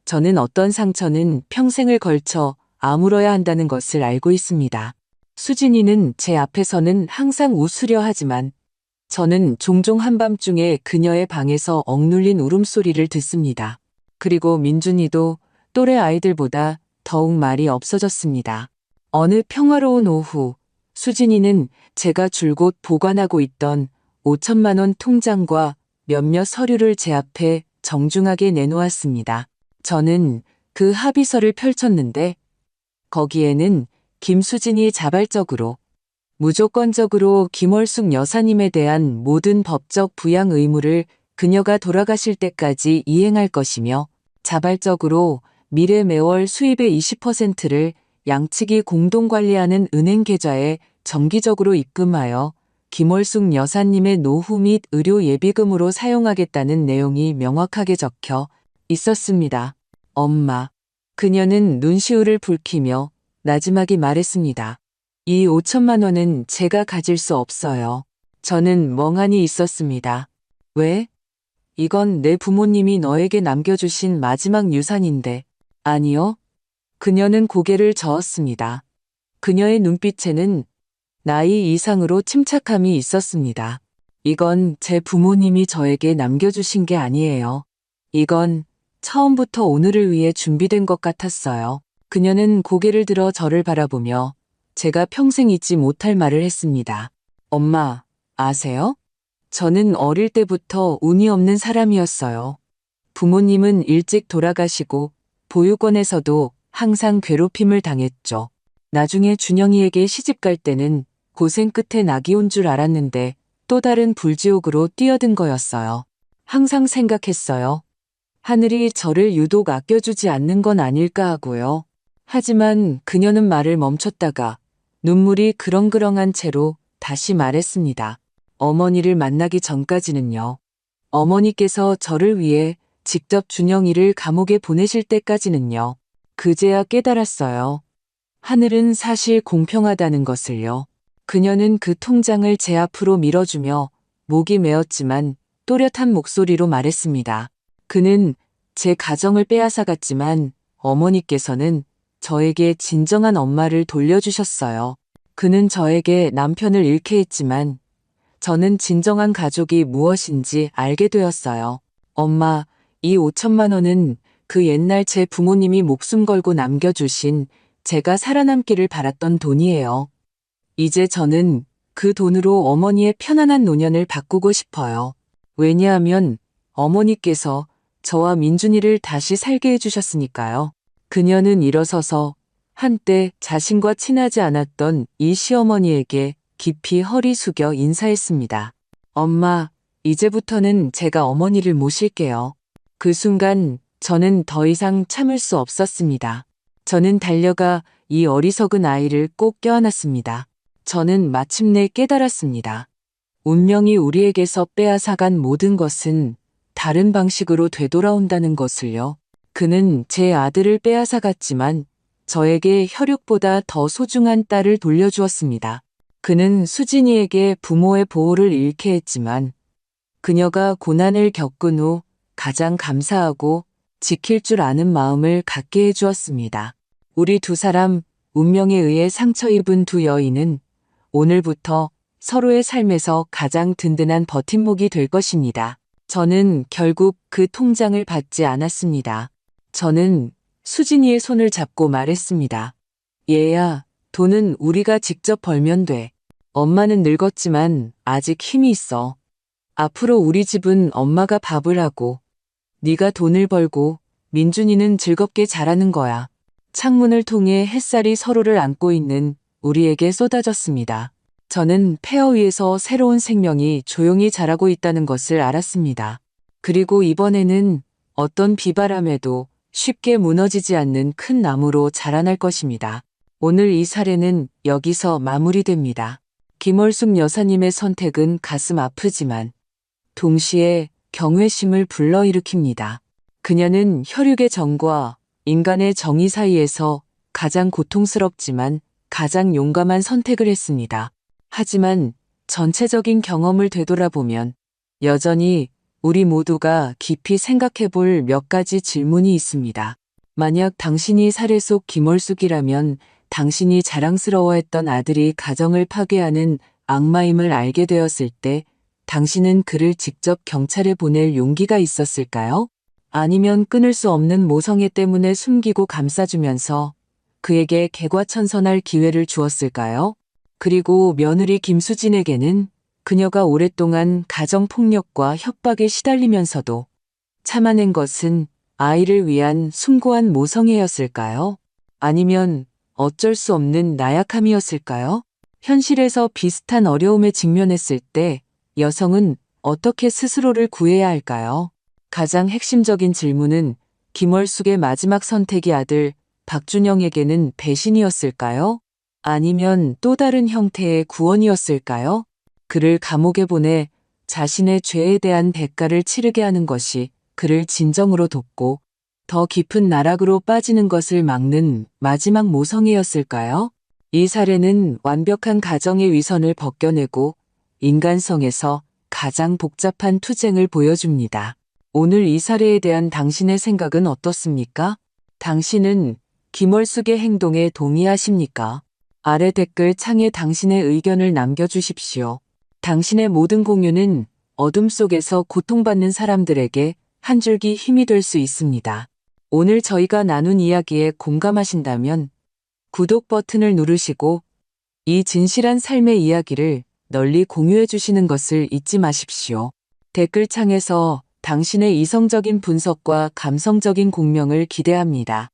저는 어떤 상처는 평생을 걸쳐 아물어야 한다는 것을 알고 있습니다. 수진이는 제 앞에서는 항상 웃으려 하지만 저는 종종 한밤중에 그녀의 방에서 억눌린 울음소리를 듣습니다. 그리고 민준이도 또래 아이들보다 더욱 말이 없어졌습니다. 어느 평화로운 오후, 수진이는 제가 줄곧 보관하고 있던 5천만 원 통장과 몇몇 서류를 제 앞에 정중하게 내놓았습니다. 저는 그 합의서를 펼쳤는데 거기에는 김수진이 자발적으로 무조건적으로 김월숙 여사님에 대한 모든 법적 부양 의무를 그녀가 돌아가실 때까지 이행할 것이며 자발적으로 미래 매월 수입의 20%를 양측이 공동 관리하는 은행 계좌에 정기적으로 입금하여 김월숙 여사님의 노후 및 의료 예비금으로 사용하겠다는 내용이 명확하게 적혀 있었습니다. 엄마. 그녀는 눈시울을 붉히며 나지막이 말했습니다. 이 5천만 원은 제가 가질 수 없어요. 저는 멍하니 있었습니다. 왜? 이건 내 부모님이 너에게 남겨주신 마지막 유산인데. 아니요. 그녀는 고개를 저었습니다. 그녀의 눈빛에는 나이 이상으로 침착함이 있었습니다. 이건 제 부모님이 저에게 남겨주신 게 아니에요. 이건 처음부터 오늘을 위해 준비된 것 같았어요. 그녀는 고개를 들어 저를 바라보며 제가 평생 잊지 못할 말을 했습니다. 엄마, 아세요? 저는 어릴 때부터 운이 없는 사람이었어요. 부모님은 일찍 돌아가시고 보육원에서도 항상 괴롭힘을 당했죠. 나중에 준영이에게 시집갈 때는 고생 끝에 낙이 온 줄 알았는데 또 다른 불지옥으로 뛰어든 거였어요. 항상 생각했어요. 하늘이 저를 유독 아껴주지 않는 건 아닐까 하고요. 하지만 그녀는 말을 멈췄다가 눈물이 그렁그렁한 채로 다시 말했습니다. 어머니를 만나기 전까지는요. 어머니께서 저를 위해 직접 준영이를 감옥에 보내실 때까지는요. 그제야 깨달았어요. 하늘은 사실 공평하다는 것을요. 그녀는 그 통장을 제 앞으로 밀어주며 목이 메었지만 또렷한 목소리로 말했습니다. 그는 제 가정을 빼앗아갔지만 어머니께서는 저에게 진정한 엄마를 돌려주셨어요. 그는 저에게 남편을 잃게 했지만 저는 진정한 가족이 무엇인지 알게 되었어요. 엄마, 이 5천만 원은 그 옛날 제 부모님이 목숨 걸고 남겨주신 제가 살아남기를 바랐던 돈이에요. 이제 저는 그 돈으로 어머니의 편안한 노년을 바꾸고 싶어요. 왜냐하면 어머니께서 저와 민준이를 다시 살게 해주셨으니까요. 그녀는 일어서서 한때 자신과 친하지 않았던 이 시어머니에게 깊이 허리 숙여 인사했습니다. 엄마, 이제부터는 제가 어머니를 모실게요. 그 순간 저는 더 이상 참을 수 없었습니다. 저는 달려가 이 어리석은 아이를 꼭 껴안았습니다. 저는 마침내 깨달았습니다. 운명이 우리에게서 빼앗아간 모든 것은 다른 방식으로 되돌아온다는 것을요. 그는 제 아들을 빼앗아갔지만 저에게 혈육보다 더 소중한 딸을 돌려주었습니다. 그는 수진이에게 부모의 보호를 잃게 했지만 그녀가 고난을 겪은 후 가장 감사하고 지킬 줄 아는 마음을 갖게 해주었습니다. 우리 두 사람, 운명에 의해 상처 입은 두 여인은 오늘부터 서로의 삶에서 가장 든든한 버팀목이 될 것입니다. 저는 결국 그 통장을 받지 않았습니다. 저는 수진이의 손을 잡고 말했습니다. 얘야, 돈은 우리가 직접 벌면 돼. 엄마는 늙었지만 아직 힘이 있어. 앞으로 우리 집은 엄마가 밥을 하고 네가 돈을 벌고 민준이는 즐겁게 자라는 거야. 창문을 통해 햇살이 서로를 안고 있는 우리에게 쏟아졌습니다. 저는 폐허 위에서 새로운 생명이 조용히 자라고 있다는 것을 알았습니다. 그리고 이번에는 어떤 비바람에도 쉽게 무너지지 않는 큰 나무로 자라날 것입니다. 오늘 이 사례는 여기서 마무리됩니다. 김월숙 여사님의 선택은 가슴 아프지만 동시에 경외심을 불러일으킵니다. 그녀는 혈육의 정과 인간의 정의 사이에서 가장 고통스럽지만 가장 용감한 선택을 했습니다. 하지만 전체적인 경험을 되돌아보면 여전히 우리 모두가 깊이 생각해 볼 몇 가지 질문이 있습니다. 만약 당신이 사례 속 김월숙이라면 당신이 자랑스러워했던 아들이 가정을 파괴하는 악마임을 알게 되었을 때 당신은 그를 직접 경찰에 보낼 용기가 있었을까요? 아니면 끊을 수 없는 모성애 때문에 숨기고 감싸주면서 그에게 개과천선할 기회를 주었을까요? 그리고 며느리 김수진에게는 그녀가 오랫동안 가정폭력과 협박에 시달리면서도 참아낸 것은 아이를 위한 숭고한 모성애였을까요? 아니면 어쩔 수 없는 나약함이었을까요? 현실에서 비슷한 어려움에 직면했을 때 여성은 어떻게 스스로를 구해야 할까요? 가장 핵심적인 질문은 김월숙의 마지막 선택이 아들 박준영에게는 배신이었을까요? 아니면 또 다른 형태의 구원이었을까요? 그를 감옥에 보내 자신의 죄에 대한 대가를 치르게 하는 것이 그를 진정으로 돕고 더 깊은 나락으로 빠지는 것을 막는 마지막 모성애였을까요? 이 사례는 완벽한 가정의 위선을 벗겨내고 인간성에서 가장 복잡한 투쟁을 보여줍니다. 오늘 이 사례에 대한 당신의 생각은 어떻습니까? 당신은 김월숙의 행동에 동의하십니까? 아래 댓글 창에 당신의 의견을 남겨주십시오. 당신의 모든 공유는 어둠 속에서 고통받는 사람들에게 한 줄기 힘이 될 수 있습니다. 오늘 저희가 나눈 이야기에 공감하신다면 구독 버튼을 누르시고 이 진실한 삶의 이야기를 널리 공유해 주시는 것을 잊지 마십시오. 댓글창에서 당신의 이성적인 분석과 감성적인 공명을 기대합니다.